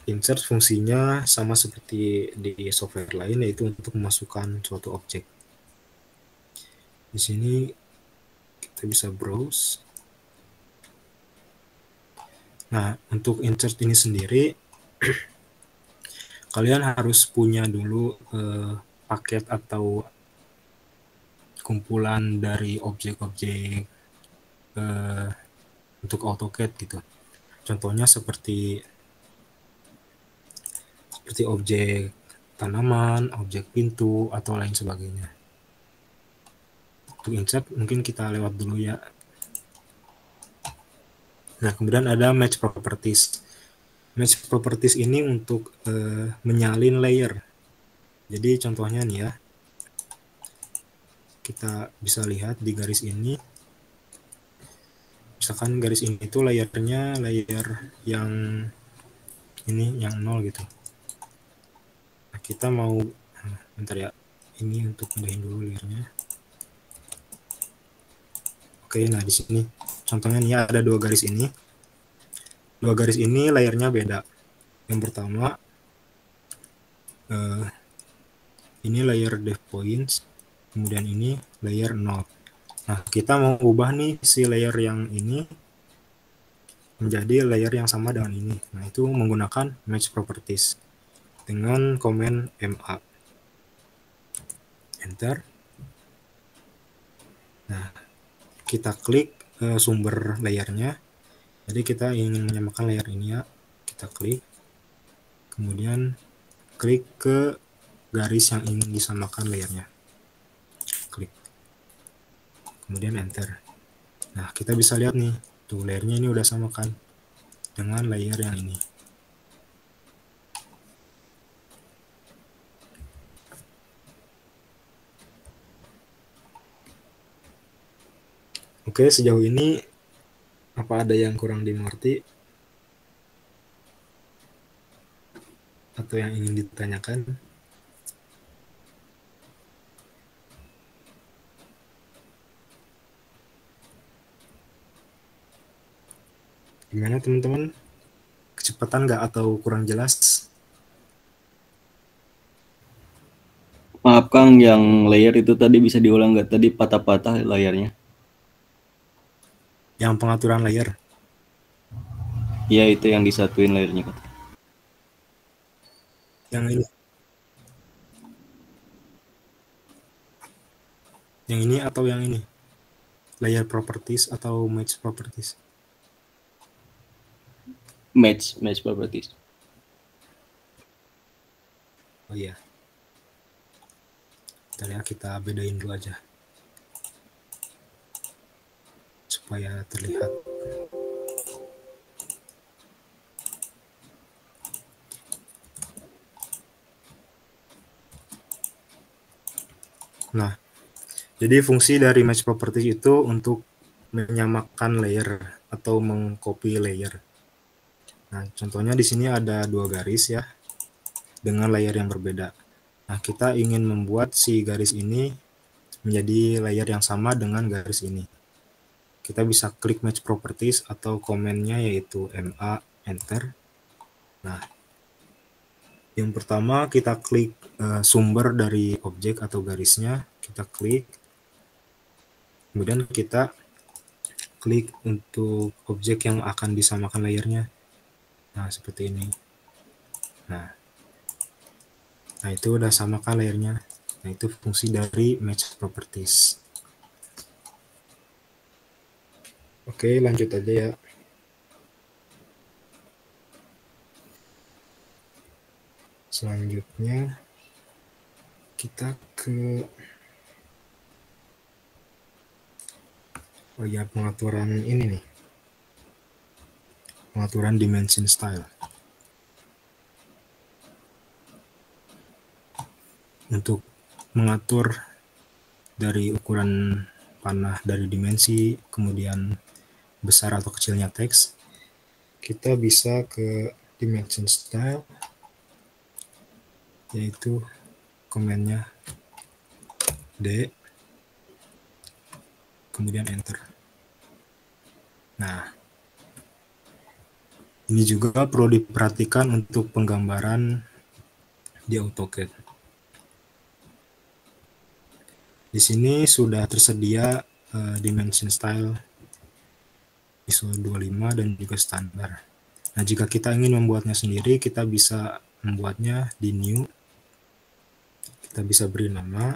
Insert fungsinya sama seperti di software lain, yaitu untuk memasukkan suatu objek. Di sini kita bisa browse. Nah, untuk insert ini sendiri, kalian harus punya dulu paket atau kumpulan dari objek-objek untuk AutoCAD gitu. Contohnya seperti objek tanaman, objek pintu, atau lain sebagainya. Untuk insert mungkin kita lewat dulu ya. Nah, kemudian ada match properties. Match properties ini untuk menyalin layer. Jadi contohnya nih ya, kita bisa lihat di garis ini, misalkan garis ini itu layernya layer yang ini, yang 0 gitu. Nah, kita mau, bentar ya, ini untuk pindahin dulu layernya. Oke, nah di sini contohnya nih ada dua garis ini. Dua garis ini layernya beda. Yang pertama, ini layer depth points, kemudian ini layer node. Nah, kita mau ubah nih si layer yang ini menjadi layer yang sama dengan ini. Nah, itu menggunakan match properties dengan komen MA. Enter. Nah, kita klik sumber layernya. Jadi kita ingin menyamakan layer ini ya. Kita klik. Kemudian klik ke garis yang ingin disamakan layernya. Klik. Kemudian enter. Nah, kita bisa lihat nih, tuh layernya ini udah sama kan dengan layer yang ini. Oke, sejauh ini apa ada yang kurang dimengerti atau yang ingin ditanyakan? Gimana teman-teman? Kecepatan nggak atau kurang jelas? Maaf Kang, yang layer itu tadi bisa diulang nggak? Tadi patah-patah layarnya. Yang pengaturan layer. Iya, itu yang disatuin layarnya, Kak. Yang ini. Yang ini atau yang ini? Layer properties atau match properties? Match properties. Oh iya. Bentar ya, kita bedain dulu aja. Supaya terlihat. Nah, jadi fungsi dari match properties itu untuk menyamakan layer atau mengcopy layer. Nah, contohnya di sini ada 2 garis ya, dengan layer yang berbeda. Nah, kita ingin membuat si garis ini menjadi layer yang sama dengan garis ini. Kita bisa klik match properties atau komennya yaitu MA, enter. Nah, yang pertama kita klik sumber dari objek atau garisnya, kita klik. Kemudian kita klik untuk objek yang akan disamakan layernya. Nah, seperti ini. Nah, itu udah samakan layernya. Nah, itu fungsi dari match properties. Oke, lanjut aja ya. Selanjutnya kita ke pengaturan ini nih. Pengaturan dimension style. Untuk mengatur dari ukuran panah dari dimensi, kemudian besar atau kecilnya teks, kita bisa ke dimension style, yaitu komennya D, kemudian enter. Nah, ini juga perlu diperhatikan untuk penggambaran di AutoCAD. Di sini sudah tersedia dimension style ISO 25 dan juga standar. Nah, jika kita ingin membuatnya sendiri, kita bisa membuatnya di new. Kita bisa beri nama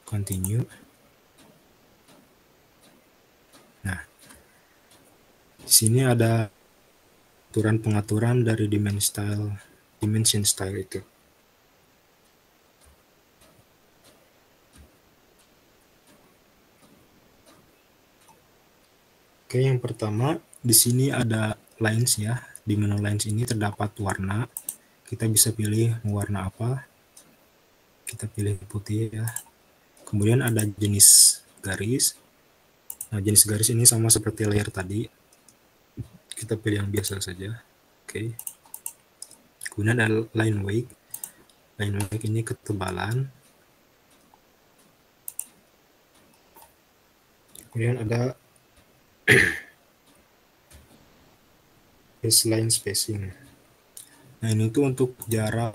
continue. Nah, di sini ada pengaturan dari dimension style itu. Oke, yang pertama di sini ada lines ya. Di menu lines ini terdapat warna. Kita bisa pilih warna apa. Kita pilih putih ya. Kemudian ada jenis garis. Nah, jenis garis ini sama seperti layer tadi. Kita pilih yang biasa saja. Oke. Kemudian ada line weight. Line weight ini ketebalan. Kemudian ada baseline spacing. Nah, ini tuh untuk jarak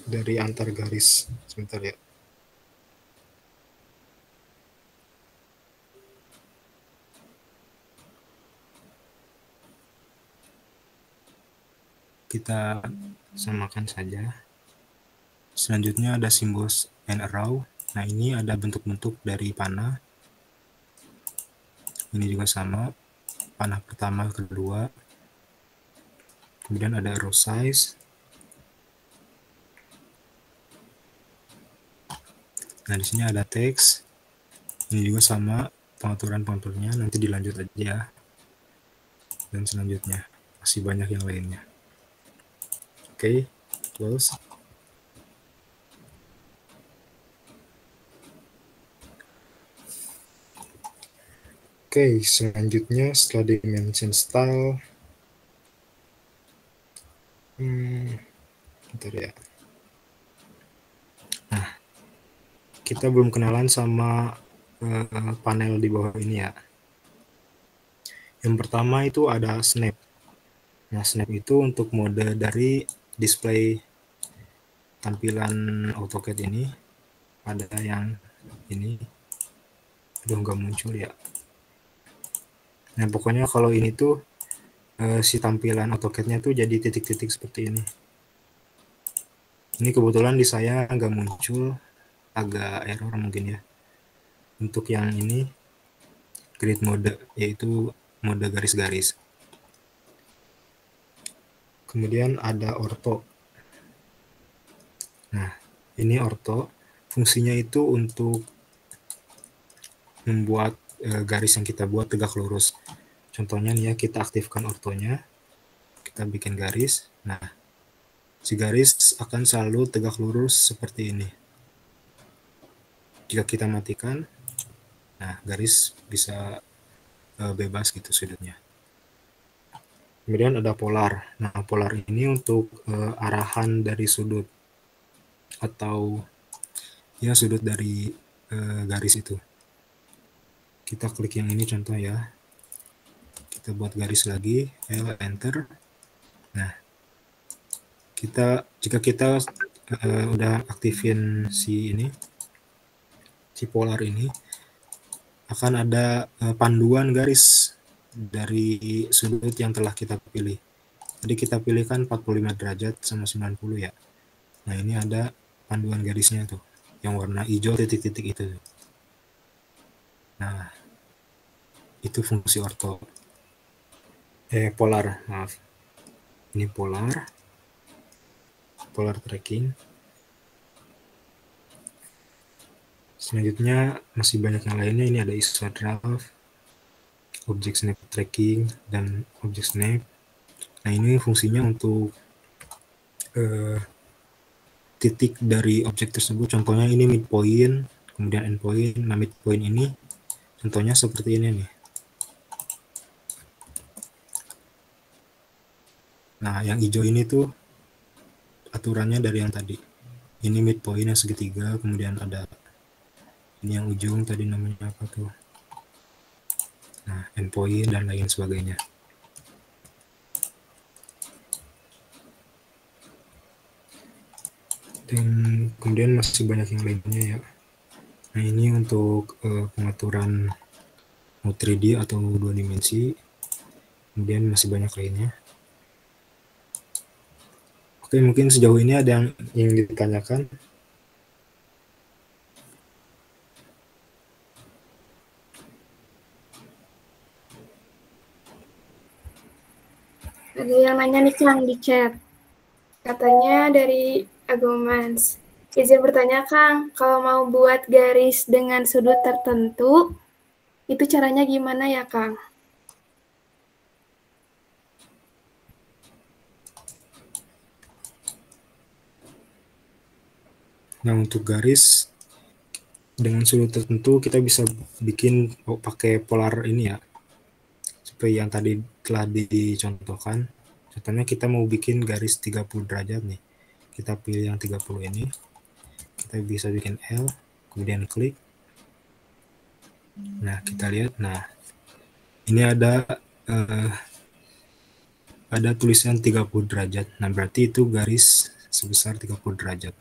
dari antar garis. Sebentar ya. Kita samakan saja. Selanjutnya ada simbol and arrow. Nah, ini ada bentuk-bentuk dari panah. Ini juga sama, panah pertama, kedua. Kemudian ada arrow size. Nah, di sini ada teks. Ini juga sama, pengaturan-pengaturnya nanti dilanjut aja. Dan selanjutnya masih banyak yang lainnya. Oke, close. Oke, selanjutnya setelah dimension style, bentar ya. Nah, kita belum kenalan sama panel di bawah ini ya. Yang pertama itu ada snap. Nah, snap itu untuk mode dari display tampilan AutoCAD ini. Ada yang ini, udah nggak muncul ya. Nah, pokoknya kalau ini tuh si tampilan AutoCAD-nya tuh jadi titik-titik seperti ini. Ini kebetulan di saya nggak muncul, agak error mungkin ya. Untuk yang ini grid mode, yaitu mode garis-garis. Kemudian ada ortho. Nah, ini ortho. Fungsinya itu untuk membuat garis yang kita buat tegak lurus. Contohnya nih ya, kita aktifkan ortonya, kita bikin garis. Nah, si garis akan selalu tegak lurus seperti ini. Jika kita matikan, nah garis bisa bebas gitu sudutnya. Kemudian ada polar. Nah, polar ini untuk arahan dari sudut atau ya sudut dari garis itu. Kita klik yang ini contoh ya. Kita buat garis lagi, enter. Nah, jika kita udah aktifin si polar ini, akan ada panduan garis dari sudut yang telah kita pilih. Jadi kita pilihkan 45 derajat sama 90 ya. Nah, ini ada panduan garisnya tuh, yang warna hijau titik-titik itu. Nah, itu fungsi ortho. Polar, maaf. Ini polar tracking. Selanjutnya masih banyak yang lainnya. Ini ada isodraft, object snap tracking, dan object snap. Nah, ini fungsinya untuk titik dari objek tersebut. Contohnya ini midpoint, kemudian endpoint. Nah, midpoint ini contohnya seperti ini nih. Nah, yang hijau ini tuh aturannya dari yang tadi. Ini midpoint yang segitiga, kemudian ada ini yang ujung tadi namanya apa tuh. Nah, endpoint dan lain sebagainya. Dan kemudian masih banyak yang lainnya ya. Nah, ini untuk pengaturan mau 3D atau 2 dimensi. Kemudian masih banyak lainnya. Oke, mungkin sejauh ini ada yang ditanyakan. Ada yang nanya nih Kang di chat. Katanya dari Agomans. Izin bertanya Kang, kalau mau buat garis dengan sudut tertentu, itu caranya gimana ya Kang? Nah, untuk garis dengan sudut tertentu kita bisa bikin pakai polar ini ya. Seperti yang tadi telah dicontohkan. Contohnya kita mau bikin garis 30 derajat nih. Kita pilih yang 30 ini. Kita bisa bikin L, kemudian klik. Nah, kita lihat. Nah, ini ada tulisan 30 derajat. Nah, berarti itu garis sebesar 30 derajat.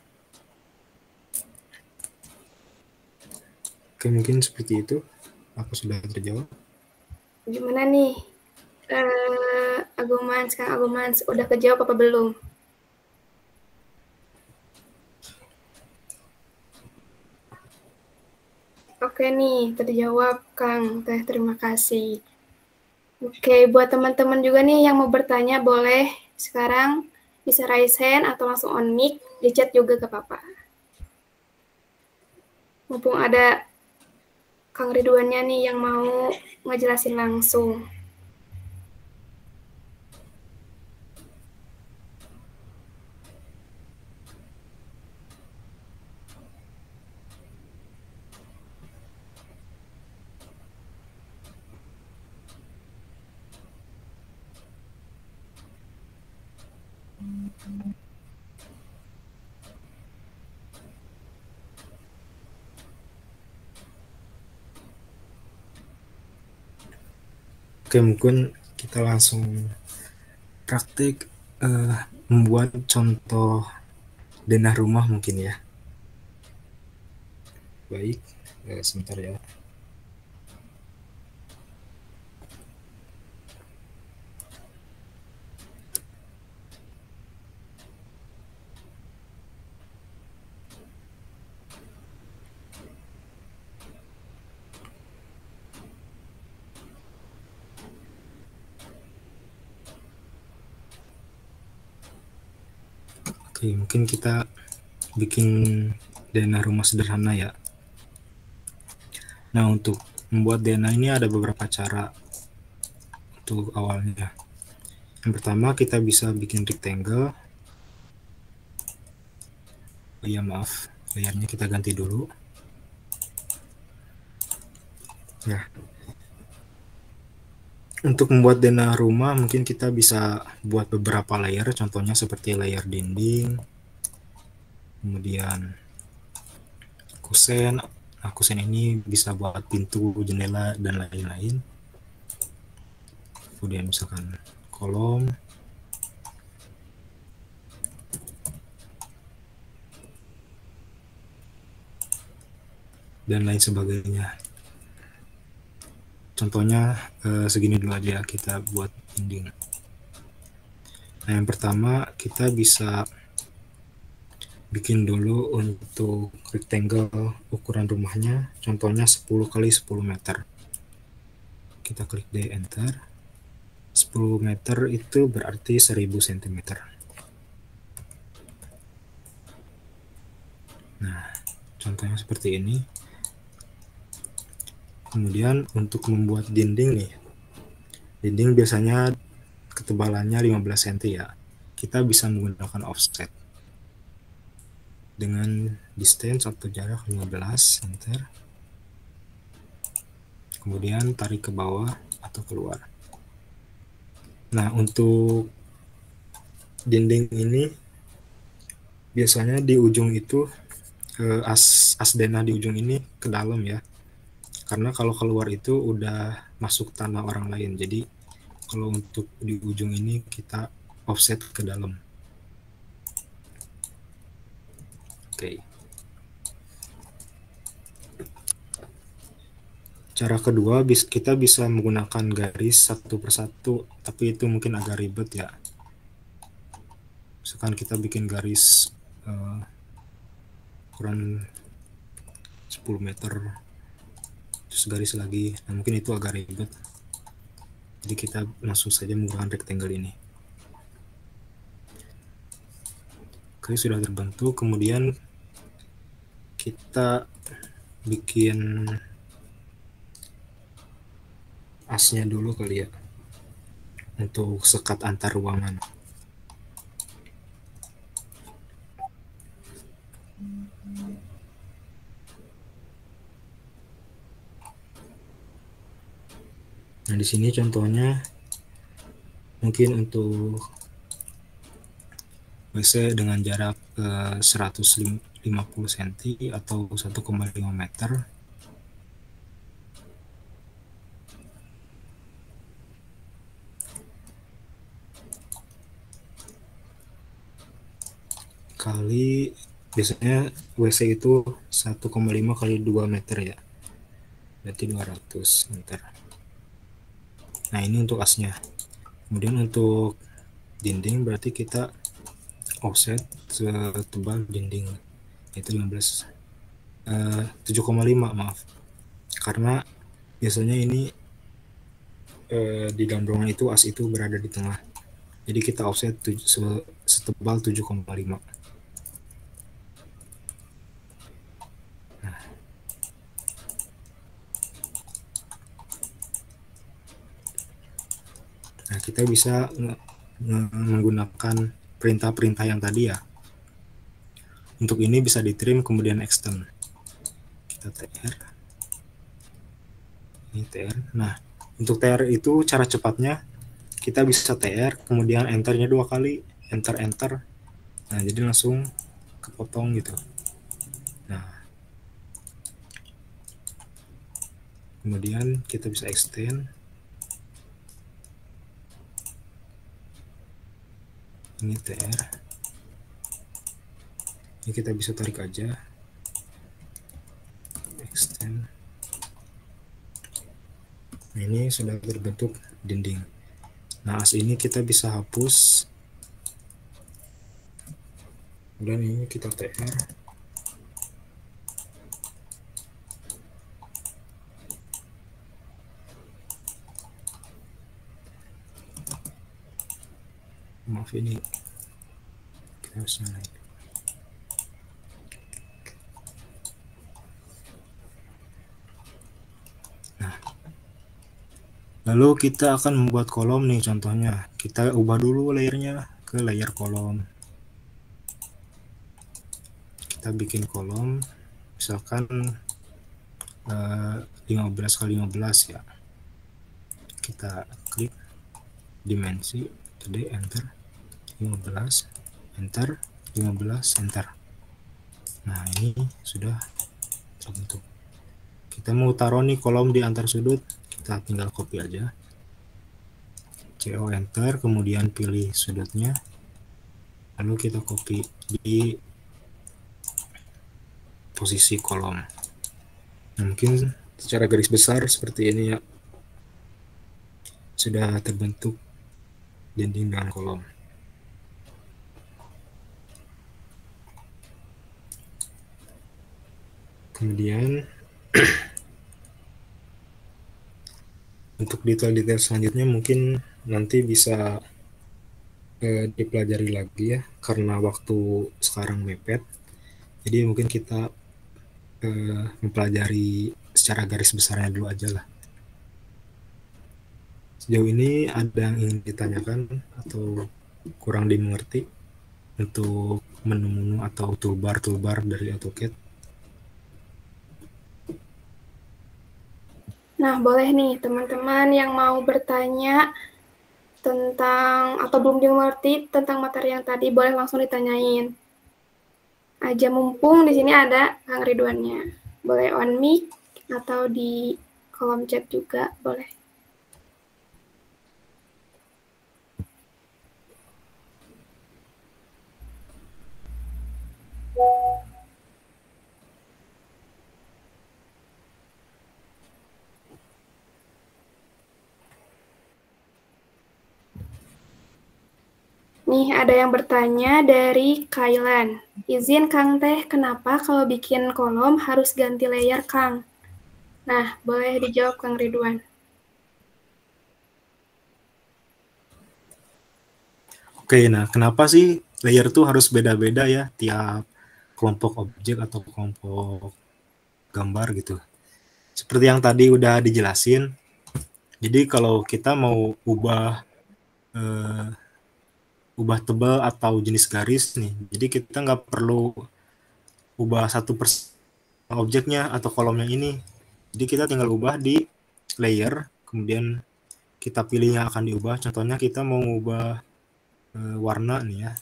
Oke, mungkin seperti itu. Apa sudah terjawab? Gimana nih? Agomans, Kang Agomans, udah kejawab apa belum? Oke nih, terjawab Kang. Terima kasih. Oke, buat teman-teman juga nih yang mau bertanya, boleh sekarang bisa raise hand atau langsung on mic, di chat juga ke Papa. Mumpung ada Kang Ridwannya nih yang mau ngejelasin langsung. Oke, mungkin kita langsung praktik membuat contoh denah rumah mungkin ya. Baik, sebentar ya. Oke, mungkin kita bikin denah rumah sederhana ya. Nah, untuk membuat denah ini ada beberapa cara untuk awalnya. Yang pertama, kita bisa bikin rectangle. Oh iya, maaf, layarnya kita ganti dulu. Nah, untuk membuat denah rumah mungkin kita bisa buat beberapa layer, contohnya seperti layer dinding, kemudian kusen. Nah, kusen ini bisa buat pintu, jendela, dan lain-lain. Kemudian misalkan kolom, dan lain sebagainya. Contohnya segini dulu aja kita buat dinding. Nah, yang pertama kita bisa bikin dulu untuk rectangle ukuran rumahnya, contohnya 10 kali 10 meter. Kita klik D, enter. 10 meter itu berarti 1000 cm. Nah, contohnya seperti ini. Kemudian untuk membuat dinding nih, dinding biasanya ketebalannya 15 cm ya. Kita bisa menggunakan offset dengan distance atau jarak 15, enter. Kemudian tarik ke bawah atau keluar. Nah, untuk dinding ini biasanya di ujung itu as denah di ujung ini ke dalam ya. Karena kalau keluar itu udah masuk tanah orang lain. Jadi kalau untuk di ujung ini kita offset ke dalam. Oke. Cara kedua, kita bisa menggunakan garis satu persatu, tapi itu mungkin agak ribet ya. Misalkan kita bikin garis ukuran 10 meter, terus garis lagi, nah mungkin itu agak ribet. Jadi kita langsung saja menggunakan rectangle ini. Oke, sudah terbentuk. Kemudian kita bikin asnya dulu kali ya, untuk sekat antar ruangan. Nah, di sini contohnya mungkin untuk WC dengan jarak 150 cm atau 1,5 meter. Kali, biasanya WC itu 1,5 kali 2 meter ya. Berarti 200 meter. Nah, ini untuk asnya. Kemudian untuk dinding berarti kita offset setebal dinding, itu 7,5 maaf. Karena biasanya ini di dalam ruangan itu as itu berada di tengah. Jadi kita offset setebal 7,5. Nah, kita bisa menggunakan perintah-perintah yang tadi ya. Untuk ini bisa di-trim kemudian extend. Kita TR. Ini TR. Nah, untuk TR itu cara cepatnya kita bisa TR kemudian enternya 2 kali, enter. Nah, jadi langsung kepotong gitu. Nah, kemudian kita bisa extend. Ini TR. Ini kita bisa tarik aja. Extend. Nah, ini sudah terbentuk dinding. Nah, as ini kita bisa hapus. Dan ini kita TR. Maaf, ini kita harus naik. Nah, lalu kita akan membuat kolom nih, contohnya kita ubah dulu layernya ke layer kolom. Kita bikin kolom misalkan 15 kali 15 ya. Kita klik dimensi, gede, enter, 15, enter, 15, enter. Nah, ini sudah terbentuk. Kita mau taruh nih kolom di antar sudut, kita tinggal copy aja. CO, enter, kemudian pilih sudutnya, lalu kita copy di posisi kolom. Nah, mungkin secara garis besar seperti ini ya, sudah terbentuk dinding dengan kolom. Kemudian untuk detail-detail selanjutnya mungkin nanti bisa dipelajari lagi ya, karena waktu sekarang mepet. Jadi mungkin kita mempelajari secara garis besarnya dulu aja lah. Sejauh ini ada yang ingin ditanyakan atau kurang dimengerti untuk menu-menu atau toolbar-toolbar dari AutoCAD? Nah, boleh nih teman-teman yang mau bertanya tentang atau belum dimengerti tentang materi yang tadi, boleh langsung ditanyain aja, mumpung di sini ada Kang Ridwannya. Boleh on mic atau di kolom chat juga boleh. Nih, ada yang bertanya dari Kailan. Izin Kang Teh, kenapa kalau bikin kolom harus ganti layer Kang? Nah, boleh dijawab Kang Ridwan. Oke, nah kenapa sih layer tuh harus beda-beda ya tiap kelompok objek atau kelompok gambar gitu? Seperti yang tadi udah dijelasin, jadi kalau kita mau ubah tebal atau jenis garis nih, jadi kita nggak perlu ubah satu persatu objeknya atau kolomnya ini. Jadi kita tinggal ubah di layer, kemudian kita pilih yang akan diubah. Contohnya kita mau ubah warna nih ya,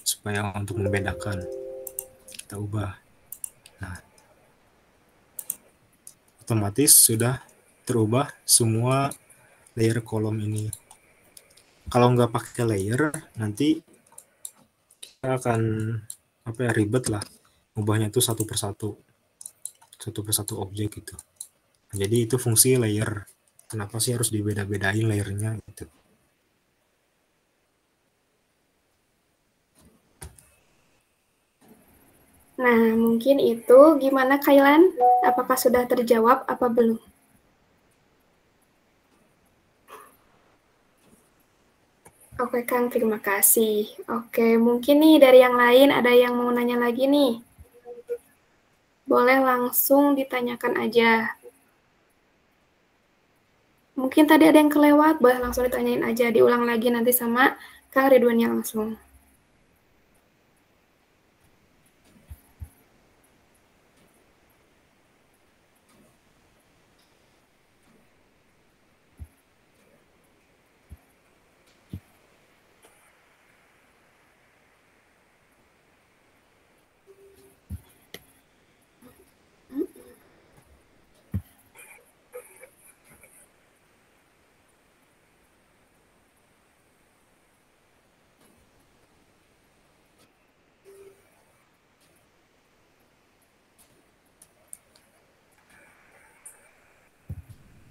supaya untuk membedakan kita ubah. Nah, otomatis sudah terubah semua layer kolom ini. Kalau nggak pakai layer, nanti kita akan ribet lah, ubahnya itu satu persatu objek gitu. Jadi itu fungsi layer. Kenapa sih harus dibeda-bedain layernya gitu? Nah, mungkin itu gimana Kailan? Apakah sudah terjawab apa belum? Oke Kang, terima kasih. Oke, mungkin nih dari yang lain ada yang mau nanya lagi nih. Boleh langsung ditanyakan aja. Mungkin tadi ada yang kelewat, boleh langsung ditanyain aja, diulang lagi nanti sama Kang Ridwannya langsung.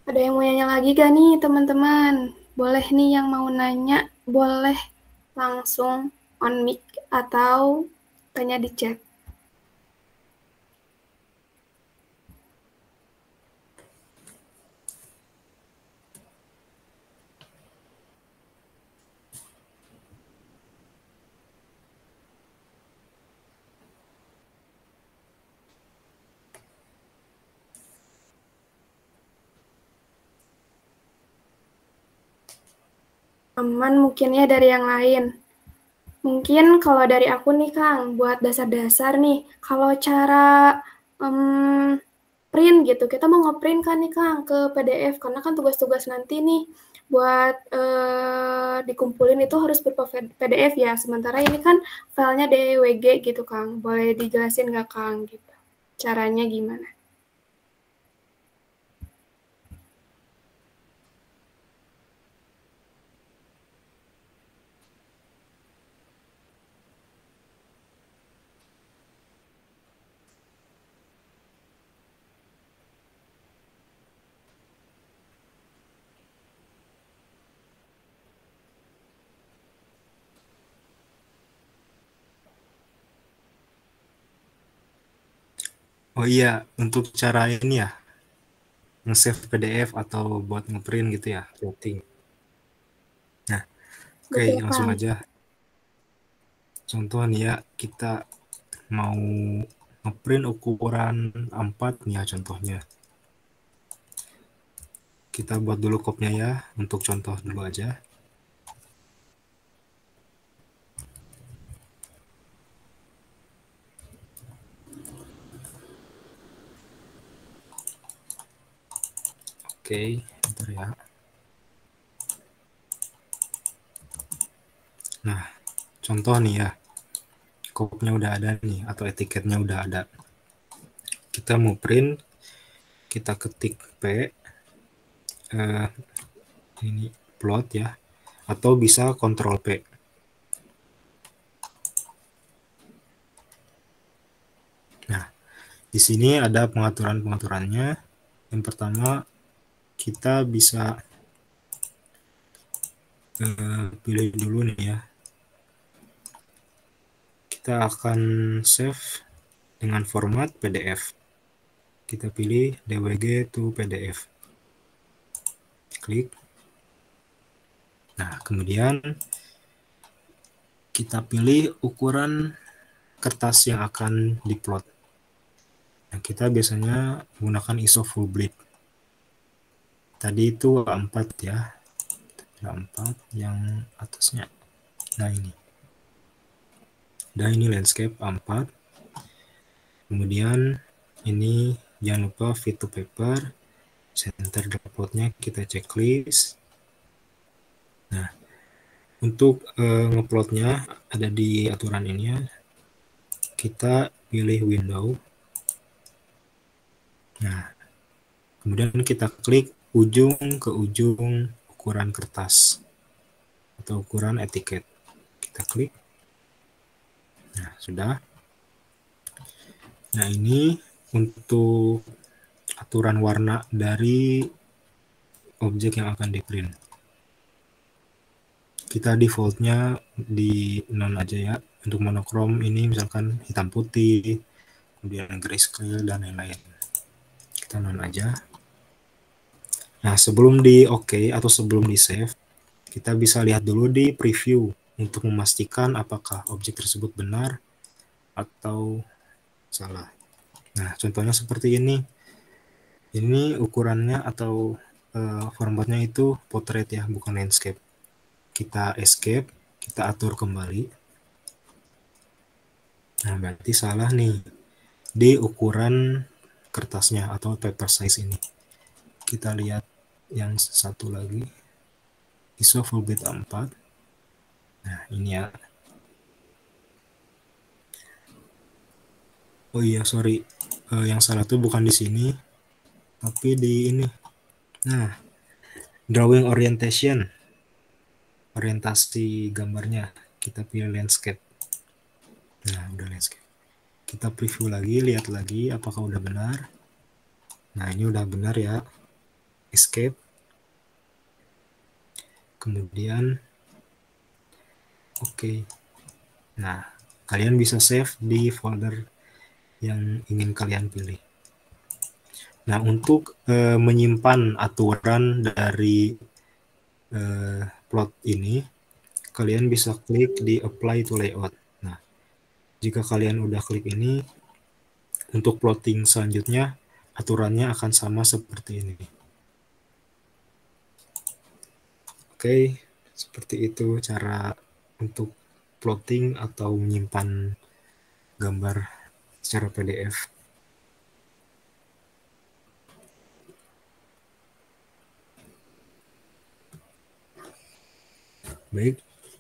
Ada yang mau nanya lagi gak nih teman-teman? Boleh nih yang mau nanya, boleh langsung on mic atau tanya di chat. Aman mungkin ya dari yang lain. Mungkin kalau dari aku nih Kang, buat dasar-dasar nih, kalau cara print gitu, kita mau ngeprint kan nih Kang ke PDF, karena kan tugas-tugas nanti nih buat dikumpulin itu harus berupa PDF ya, sementara ini kan filenya DWG gitu Kang, boleh dijelasin nggak Kang gitu, caranya gimana? Oh iya, untuk cara ini ya, nge-save PDF atau buat ngeprint gitu ya, printing. Nah, oke, Betul langsung Kang. aja. Contoh nih ya, kita mau ngeprint ukuran 4 nih ya contohnya. Kita buat dulu kopnya ya, untuk contoh dulu aja. Oke, bentar ya. Nah, contoh nih ya, kopnya udah ada nih, atau etiketnya udah ada. Kita mau print, kita ketik P, ini plot ya, atau bisa Ctrl P. Nah, di sini ada pengaturan-pengaturannya. Yang pertama, kita bisa pilih dulu nih ya. Kita akan save dengan format PDF. Kita pilih DWG to PDF. Klik. Nah, kemudian kita pilih ukuran kertas yang akan diplot. Nah, kita biasanya menggunakan ISO full bleed. Tadi itu A4 ya. A4 yang atasnya. Nah, ini. Dan ini landscape A4. Kemudian ini jangan lupa fit to paper. Center droploadnya kita checklist. Nah, untuk ngeplotnya ada di aturan ini ya. Kita pilih window. Nah, kemudian kita klik ujung ke ujung ukuran kertas atau ukuran etiket. Kita klik. Nah, sudah. Nah, ini untuk aturan warna dari objek yang akan di print. Kita defaultnya di non aja ya. Untuk monokrom ini misalkan hitam putih, kemudian grayscale dan lain-lain. Kita non aja. Nah, sebelum di OK atau sebelum di save, kita bisa lihat dulu di preview untuk memastikan apakah objek tersebut benar atau salah. Nah, contohnya seperti ini. Ini ukurannya atau formatnya itu portrait ya, bukan landscape. Kita escape, kita atur kembali. Nah, berarti salah nih di ukuran kertasnya atau paper size ini. Kita lihat yang satu lagi, ISO full bleed A4. Nah, ini ya. Oh iya, sorry. Yang salah tuh bukan di sini, tapi di ini. Nah, drawing orientation. Orientasi gambarnya. Kita pilih landscape. Nah, udah landscape. Kita preview lagi, lihat lagi apakah udah benar. Nah, ini udah benar ya. escape. Kemudian oke. Nah, kalian bisa save di folder yang ingin kalian pilih. Nah, untuk menyimpan aturan dari plot ini, kalian bisa klik di apply to layout. Nah, jika kalian udah klik ini, untuk plotting selanjutnya, aturannya akan sama seperti ini. Oke, seperti itu cara untuk plotting atau menyimpan gambar secara PDF. Baik,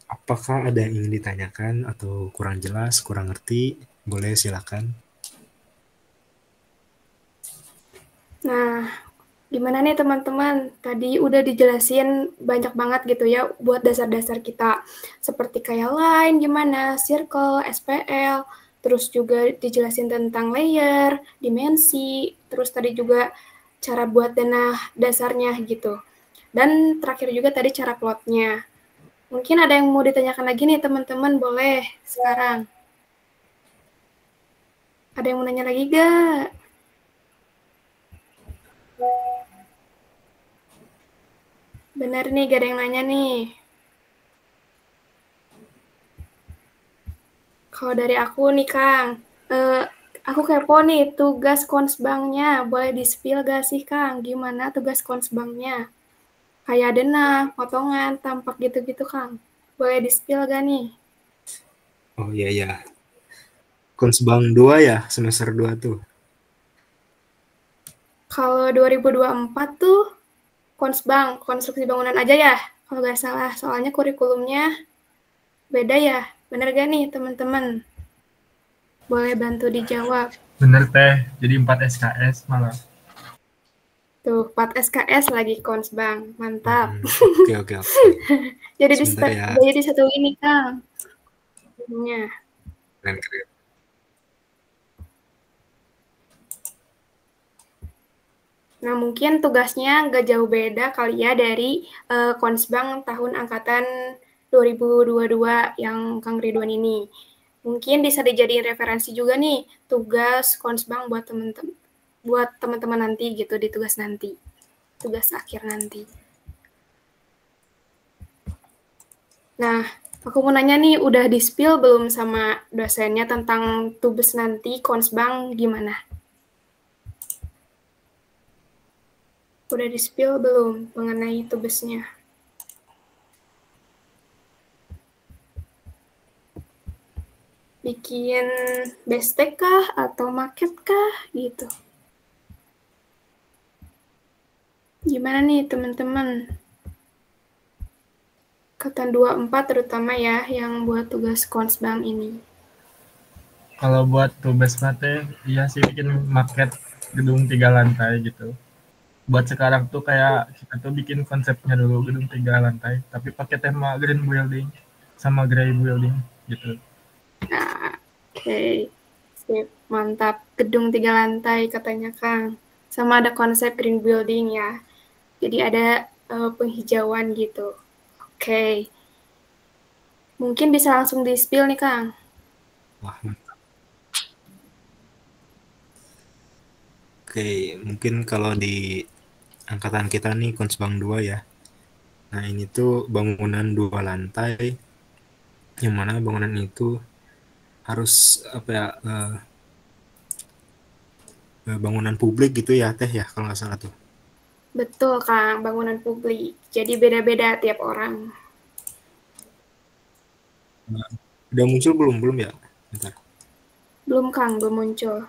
apakah ada yang ingin ditanyakan atau kurang jelas, kurang ngerti? Boleh silakan. Nah, gimana nih teman-teman? Tadi udah dijelasin banyak banget gitu ya buat dasar-dasar kita. Seperti kayak line, gimana, circle, SPL, terus juga dijelasin tentang layer, dimensi, terus tadi juga cara buat dana dasarnya gitu. Dan terakhir juga tadi cara plotnya. Mungkin ada yang mau ditanyakan lagi nih teman-teman, boleh sekarang. Ada yang mau nanya lagi gak? Benar nih, gak ada yang nanya nih. Kalau dari aku nih Kang, aku kepo nih tugas konsbangnya. Boleh di-spill gak sih Kang? Gimana tugas konsbangnya? Kayak denah, potongan, tampak gitu-gitu Kang. Boleh di-spill gak nih? Oh iya ya. Konsbang 2 ya, semester 2 tuh. Kalau 2024 tuh konsbang, konstruksi bangunan aja ya, kalau nggak salah. Soalnya kurikulumnya beda ya. Bener gak nih teman-teman? Boleh bantu dijawab. Bener teh, jadi 4 SKS malah. Tuh, 4 SKS lagi konsbang. Mantap. Oke. Jadi Sebentar ya. jadi satu ini Kang. Keren. Nah, mungkin tugasnya nggak jauh beda kali ya dari Konsbang tahun angkatan 2022 yang Kang Ridwan ini. Mungkin bisa dijadiin referensi juga nih tugas Konsbang buat teman-teman nanti gitu di tugas nanti. Tugas akhir nanti. Nah, aku mau nanya nih, udah di-spill belum sama dosennya tentang tugas nanti Konsbang gimana? Udah di-spill belum mengenai tugasnya? Bikin bestek kah atau market kah gitu? Gimana nih teman-teman? Angkatan 24 terutama ya yang buat tugas Konsbang ini. Kalau buat tugas mate, iya sih bikin market gedung 3 lantai gitu. Buat sekarang tuh kayak kita tuh bikin konsepnya dulu gedung 3 lantai, tapi pakai tema green building sama grey building gitu. Nah, oke. Sip, mantap. Gedung 3 lantai katanya Kang. Sama ada konsep green building ya. Jadi ada penghijauan gitu. Oke. Mungkin bisa langsung di-spill nih Kang. Wah, mantap. Oke, mungkin kalau di angkatan kita nih Konsbang 2 ya. Nah, ini tuh bangunan 2 lantai yang mana bangunan itu harus apa ya, bangunan publik gitu ya Teh ya kalau nggak salah tuh. Betul Kang, bangunan publik. Jadi beda-beda tiap orang. Nah, udah muncul belum ya? Bentar. Belum Kang, belum muncul.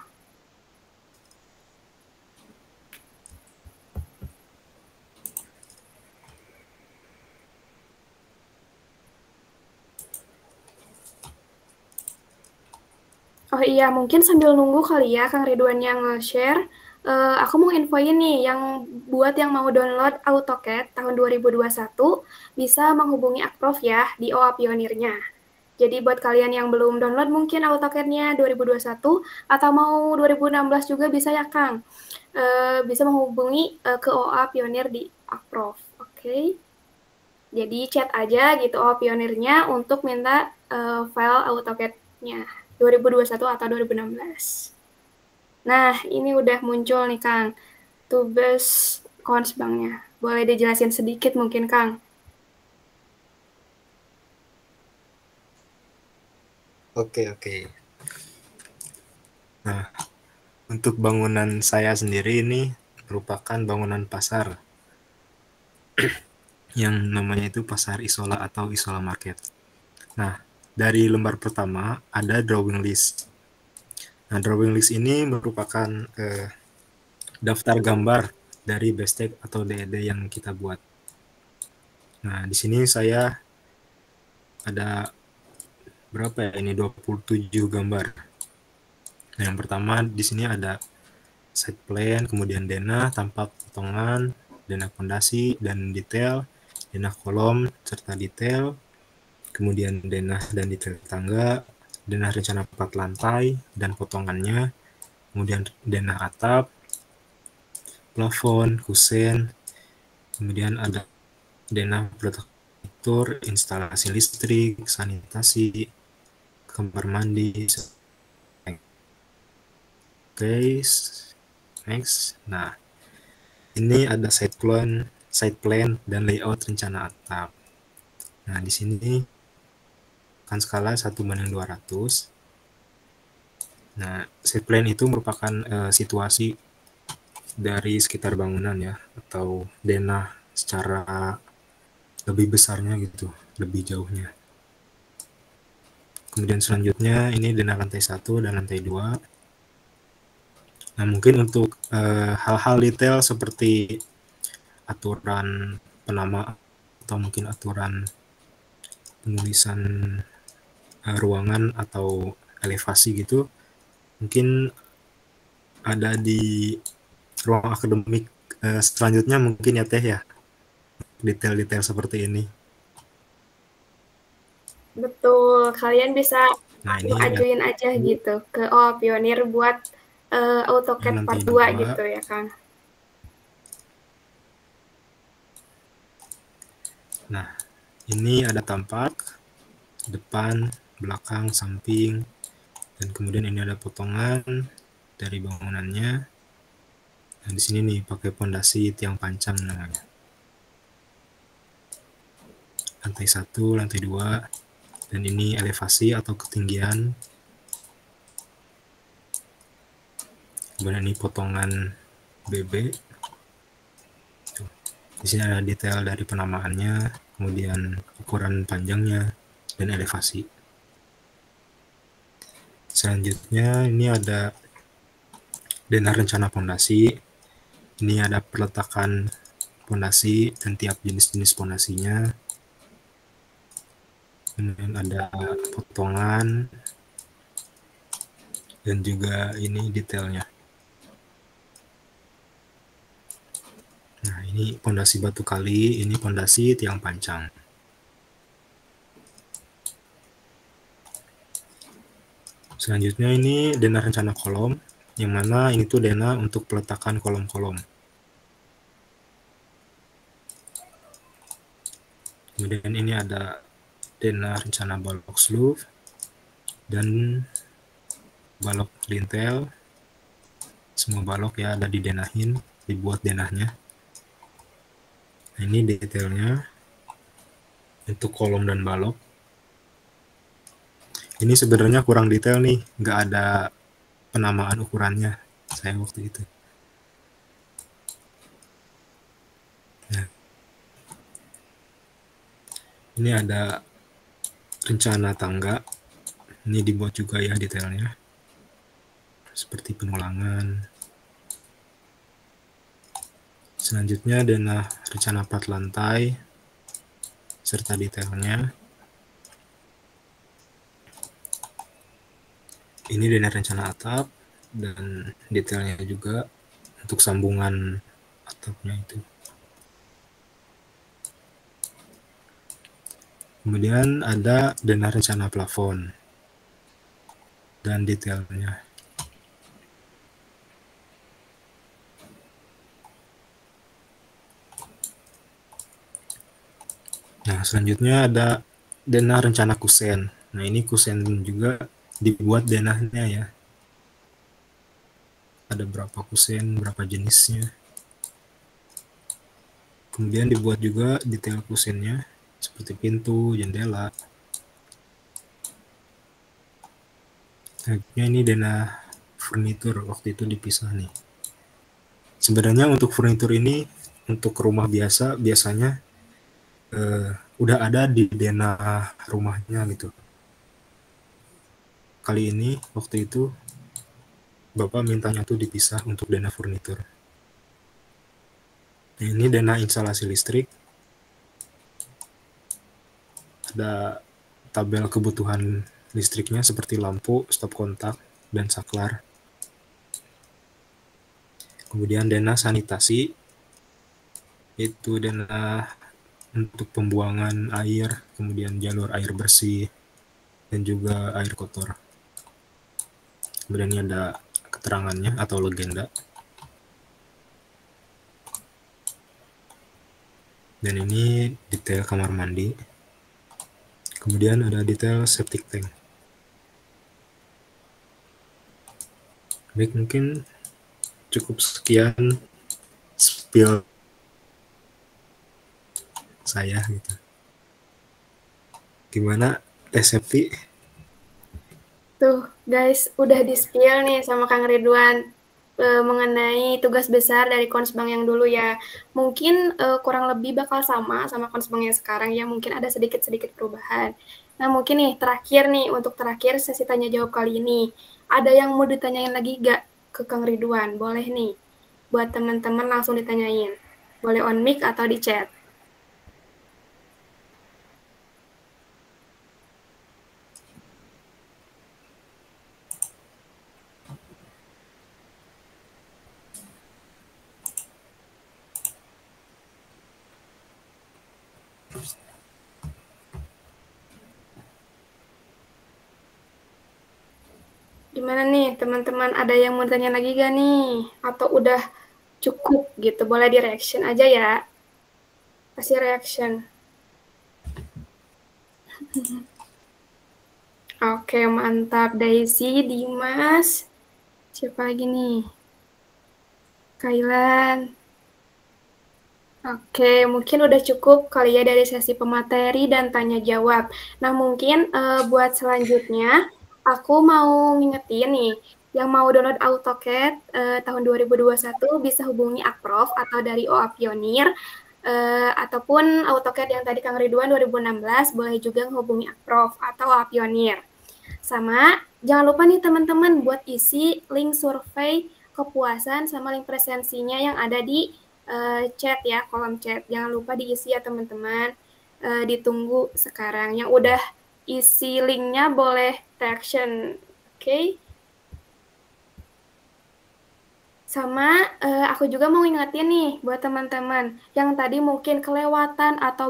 Oh iya, mungkin sambil nunggu kali ya Kang Ridwan yang nge-share, aku mau infoin nih, buat yang mau download AutoCAD tahun 2021, bisa menghubungi Akprof ya, di OA Pionirnya. Jadi buat kalian yang belum download mungkin AutoCAD-nya 2021 atau mau 2016 juga bisa ya Kang. Bisa menghubungi ke OA Pionir di Akprof. Oke. Jadi chat aja gitu OA Pionirnya untuk minta file AutoCAD-nya 2021 atau 2016. Nah, ini udah muncul nih Kang. Tubes Konsbangnya. Boleh dijelasin sedikit mungkin Kang? Oke. Nah, untuk bangunan saya sendiri ini merupakan bangunan pasar yang namanya itu Pasar Isola atau Isola Market. Nah, dari lembar pertama ada drawing list. Nah, drawing list ini merupakan daftar gambar dari bestek atau DED yang kita buat. Nah, di sini saya ada berapa ya? Ini 27 gambar. Nah, yang pertama di sini ada side plan, kemudian denah, tampak potongan, denah fondasi dan detail, denah kolom serta detail, kemudian denah dan detail tangga, denah rencana 4 lantai dan potongannya, kemudian denah atap, plafon, kusen, kemudian ada denah protektor, instalasi listrik, sanitasi, kamar mandi. Oke, next. Nah, ini ada side plan dan layout rencana atap. Nah, di sini kan skala 1:200. Nah, side plan itu merupakan situasi dari sekitar bangunan ya, atau denah secara lebih besarnya gitu, lebih jauhnya. Kemudian selanjutnya ini denah lantai 1 dan lantai 2. Nah, mungkin untuk hal-hal detail seperti aturan penamaan atau mungkin aturan penulisan ruangan atau elevasi gitu, mungkin ada di ruang akademik selanjutnya mungkin ya Teh ya, detail-detail seperti ini. Betul, kalian bisa Nah, ini ajuin aja gitu ke OA Pionir buat AutoCAD Part 2 gitu ya Kang. Nah, ini ada tampak depan, belakang, samping, dan kemudian ini ada potongan dari bangunannya. Nah, di sini nih pakai pondasi tiang pancang namanya. Lantai 1, lantai 2, dan ini elevasi atau ketinggian. Kemudian ini potongan BB. Di sini ada detail dari penamaannya, kemudian ukuran panjangnya, dan elevasi. Selanjutnya ini ada denah rencana pondasi. Ini ada peletakan pondasi dan tiap jenis-jenis pondasinya. Kemudian ada potongan dan juga ini detailnya. Nah, ini pondasi batu kali, ini pondasi tiang pancang. Selanjutnya ini denah rencana kolom, yang mana ini tuh denah untuk peletakan kolom-kolom. Kemudian ini ada denah rencana balok sloof dan balok lintel. Semua balok ya ada didenahin, dibuat denahnya. Nah, ini detailnya untuk kolom dan balok. Ini sebenarnya kurang detail nih, nggak ada penamaan ukurannya saya waktu itu. Nah, ini ada rencana tangga, ini dibuat juga ya detailnya, seperti penulangan. Selanjutnya denah rencana 4 lantai serta detailnya. Ini denah rencana atap dan detailnya juga untuk sambungan atapnya itu. Kemudian ada dana rencana plafon dan detailnya. Nah, selanjutnya ada dana rencana kusen. Nah, ini kusen juga dibuat denahnya ya. Ada berapa kusen, berapa jenisnya. Kemudian dibuat juga detail kusennya, seperti pintu, jendela. Selanjutnya ini dana furnitur, waktu itu dipisah nih. Sebenarnya untuk furnitur ini, untuk rumah biasanya udah ada di dana rumahnya gitu. Kali ini waktu itu Bapak mintanya tuh dipisah untuk dana furnitur. Ini dana instalasi listrik. Ada tabel kebutuhan listriknya seperti lampu, stop kontak, dan saklar. Kemudian dana sanitasi, itu dana untuk pembuangan air, kemudian jalur air bersih, dan juga air kotor. Kemudian ini ada keterangannya atau legenda. Dan ini detail kamar mandi. Kemudian ada detail septic tank. Baik, mungkin cukup sekian spill saya gitu. Gimana Septi? Tuh guys, udah di-spill nih sama Kang Ridwan mengenai tugas besar dari Konsbang yang dulu ya. Mungkin kurang lebih bakal sama Konsbang yang sekarang ya, mungkin ada sedikit-sedikit perubahan. Nah mungkin nih terakhir nih, untuk terakhir sesi tanya jawab kali ini, ada yang mau ditanyain lagi gak ke Kang Ridwan? Boleh nih, buat teman-teman langsung ditanyain. Boleh on mic atau di chat. Gimana nih teman-teman, ada yang mau tanya lagi gak nih? Atau udah cukup gitu, boleh di reaction aja ya. Kasih reaction. Oke, mantap. Daisy, Dimas. Siapa lagi nih? Kailan. Oke, mungkin udah cukup kali ya dari sesi pemateri dan tanya jawab. Nah, mungkin buat selanjutnya, aku mau ngingetin nih, yang mau download AutoCAD tahun 2021 bisa hubungi Akprof atau dari OA Pionir, ataupun AutoCAD yang tadi Kang Ridwan 2016, boleh juga menghubungi Akprof atau OA Pionir. Sama, jangan lupa nih teman-teman buat isi link survei kepuasan sama link presensinya yang ada di chat ya, kolom chat. Jangan lupa diisi ya teman-teman. Ditunggu sekarang. Yang udah isi linknya boleh reaction. Oke? Sama aku juga mau ingetin nih buat teman-teman yang tadi mungkin kelewatan atau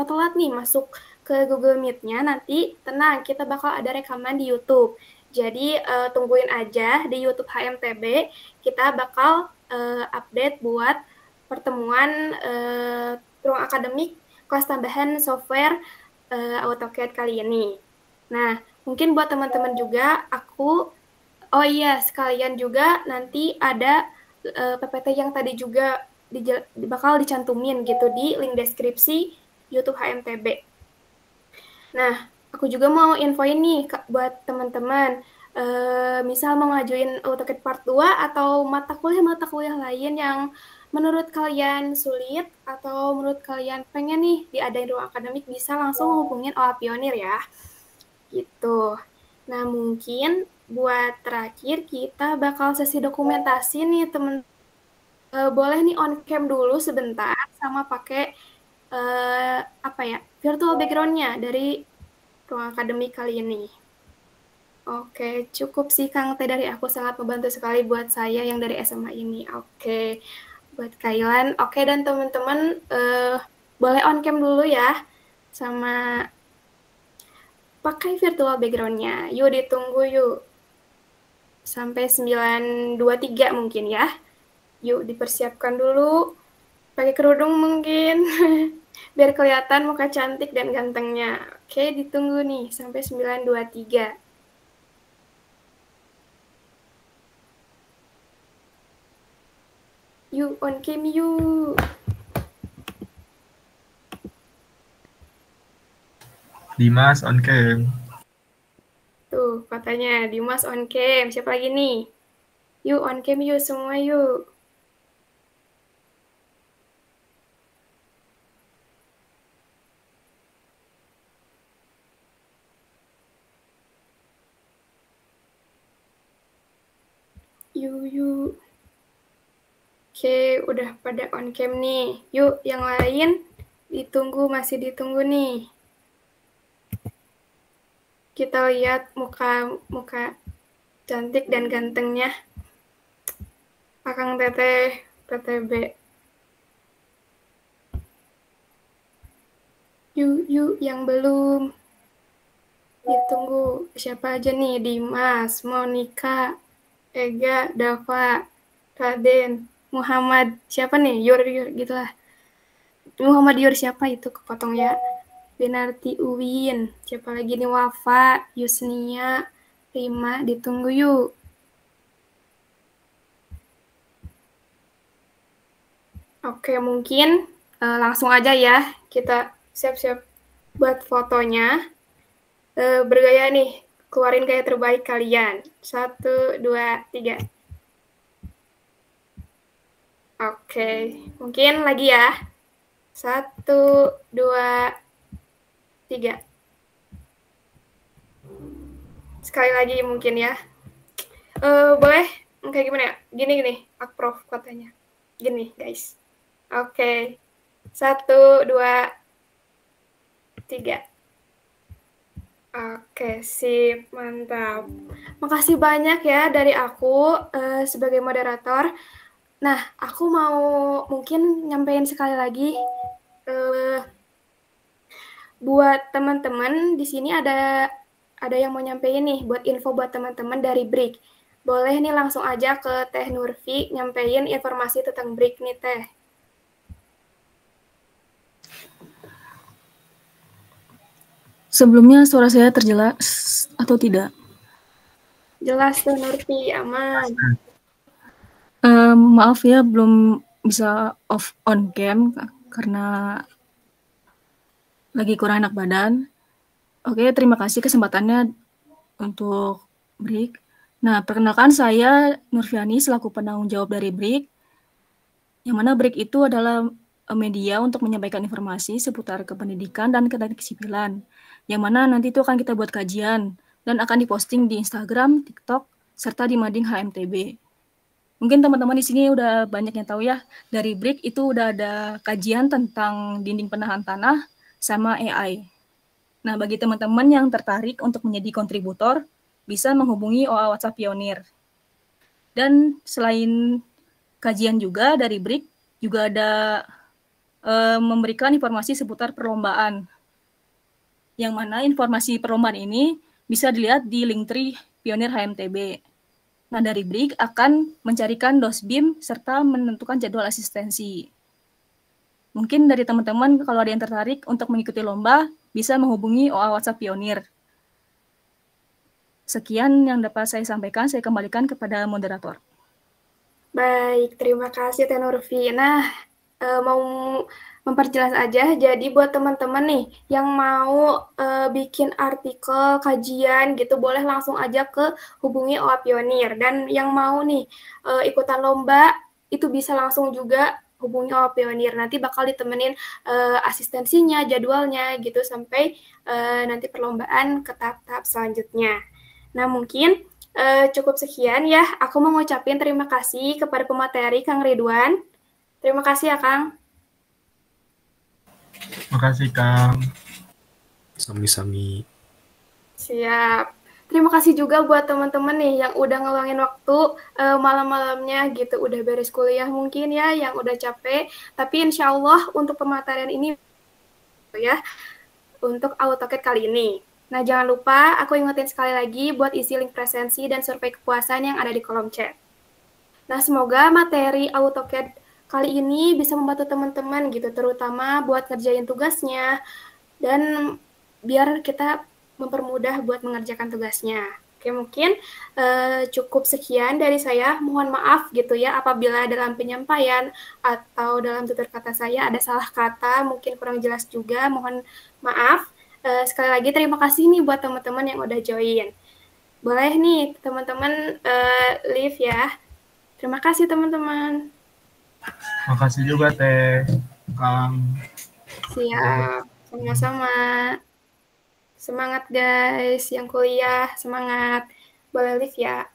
telat nih masuk ke Google Meet-nya, nanti tenang, kita bakal ada rekaman di YouTube. Jadi tungguin aja di YouTube HMTB, kita bakal update buat pertemuan ruang akademik kelas tambahan software AutoCAD kali ini. Nah, mungkin buat teman-teman juga, oh iya, sekalian juga nanti ada PPT yang tadi juga bakal dicantumin gitu di link deskripsi YouTube HMTB. Nah, aku juga mau infoin nih buat teman-teman, misal mau ngajuin AutoCAD Part 2 atau mata kuliah lain yang menurut kalian sulit atau menurut kalian pengen nih diadain ruang akademik, bisa langsung hubungin OA Pionir ya. Gitu. Nah, mungkin buat terakhir kita bakal sesi dokumentasi nih teman. Boleh nih on cam dulu sebentar sama pakai virtual background-nya dari ruang akademik kali ini. Oke, cukup sih Kang Teh dari aku, sangat membantu sekali buat saya yang dari SMA ini. Oke, buat Kailan. Oke, dan teman-teman boleh on cam dulu ya sama pakai virtual background-nya. Yuk ditunggu yuk. Sampai 9.23 mungkin ya. Yuk dipersiapkan dulu. Pakai kerudung mungkin. Biar kelihatan muka cantik dan gantengnya. Oke, ditunggu nih sampai 9.23. Yuk, on cam yuk. Dimas on cam. Tuh, katanya Dimas on cam. Siapa lagi nih? Yuk, on cam yuk semua yuk. Yuk. Oke, udah pada on cam nih. Yuk, yang lain ditunggu, masih ditunggu nih. Kita lihat muka cantik dan gantengnya Akang Teteh PTB. Yuk yang belum. Ditunggu. Siapa aja nih? Dimas, Monica, Ega, Dava, Raden, Muhammad. Siapa nih? Yur gitulah. Muhammad Yur siapa itu? Kepotong ya. Benarti Uwin. Siapa lagi nih? Wafa, Yusnia, Rima. Ditunggu yuk. Oke, mungkin langsung aja ya. Kita siap-siap buat fotonya. Bergaya nih. Keluarin gaya terbaik kalian. 1, 2, 3. Oke, mungkin lagi ya. 1, 2, 3. Sekali lagi mungkin ya. Boleh? Kayak gimana ya? Gini, Akprof katanya. Gini, guys. Oke. 1, 2, 3. Oke, sip. Mantap. Makasih banyak ya dari aku sebagai moderator. Nah, aku mau mungkin nyampein sekali lagi buat teman-teman di sini ada yang mau nyampein nih buat info buat teman-teman dari BRIK. Boleh nih langsung aja ke Teh Nurfi nyampein informasi tentang BRIK nih Teh. Sebelumnya suara saya terjelas atau tidak? Jelas Teh Nurfi, aman. Maaf ya belum bisa off on cam karena lagi kurang enak badan. Oke, terima kasih kesempatannya untuk BRIK. Nah, perkenalkan saya Nurfiani selaku penanggung jawab dari BRIK. Yang mana BRIK itu adalah media untuk menyampaikan informasi seputar kependidikan dan keterampilan kesipilan. Yang mana nanti itu akan kita buat kajian dan akan diposting di Instagram, TikTok, serta di Mading HMTB. Mungkin teman-teman di sini udah banyak yang tahu ya, dari BRIK itu udah ada kajian tentang dinding penahan tanah sama AI. Nah, bagi teman-teman yang tertarik untuk menjadi kontributor, bisa menghubungi OA WhatsApp Pionir. Dan selain kajian juga dari BRIK, juga ada memberikan informasi seputar perlombaan. Yang mana informasi perlombaan ini bisa dilihat di Linktree Pionir HMTB. Nah, dari BRIK akan mencarikan dosbim serta menentukan jadwal asistensi. Mungkin dari teman-teman kalau ada yang tertarik untuk mengikuti lomba, bisa menghubungi OA WhatsApp Pionir. Sekian yang dapat saya sampaikan, saya kembalikan kepada moderator. Baik, terima kasih Teh Nurfi. Nah, mau memperjelas aja, jadi buat teman-teman nih yang mau bikin artikel, kajian gitu, boleh langsung aja ke hubungi OA Pionir. Dan yang mau nih ikutan lomba, itu bisa langsung juga hubungi OA Pionir. Nanti bakal ditemenin asistensinya, jadwalnya gitu, sampai nanti perlombaan ke tahap selanjutnya. Nah, mungkin cukup sekian ya. Aku mau ngucapin terima kasih kepada pemateri Kang Ridwan. Terima kasih ya, Kang. Makasih Kang. Sami-sami. Siap. Terima kasih juga buat teman-teman nih yang udah ngeluangin waktu malam-malamnya gitu, udah beres kuliah mungkin ya, yang udah capek. Tapi insya Allah untuk pematerian ini ya, untuk AutoCAD kali ini. Nah, jangan lupa aku ingetin sekali lagi buat isi link presensi dan survei kepuasan yang ada di kolom chat. Nah, semoga materi AutoCAD kali ini bisa membantu teman-teman gitu, terutama buat ngerjain tugasnya dan biar kita mempermudah buat mengerjakan tugasnya. Oke, mungkin cukup sekian dari saya. Mohon maaf gitu ya apabila dalam penyampaian atau dalam tutur kata saya ada salah kata, mungkin kurang jelas juga, mohon maaf. Sekali lagi terima kasih nih buat teman-teman yang udah join. Boleh nih teman-teman leave ya. Terima kasih teman-teman. Makasih juga Teh, Kang. Siap, sama-sama. Semangat guys, yang kuliah semangat. Boleh live ya.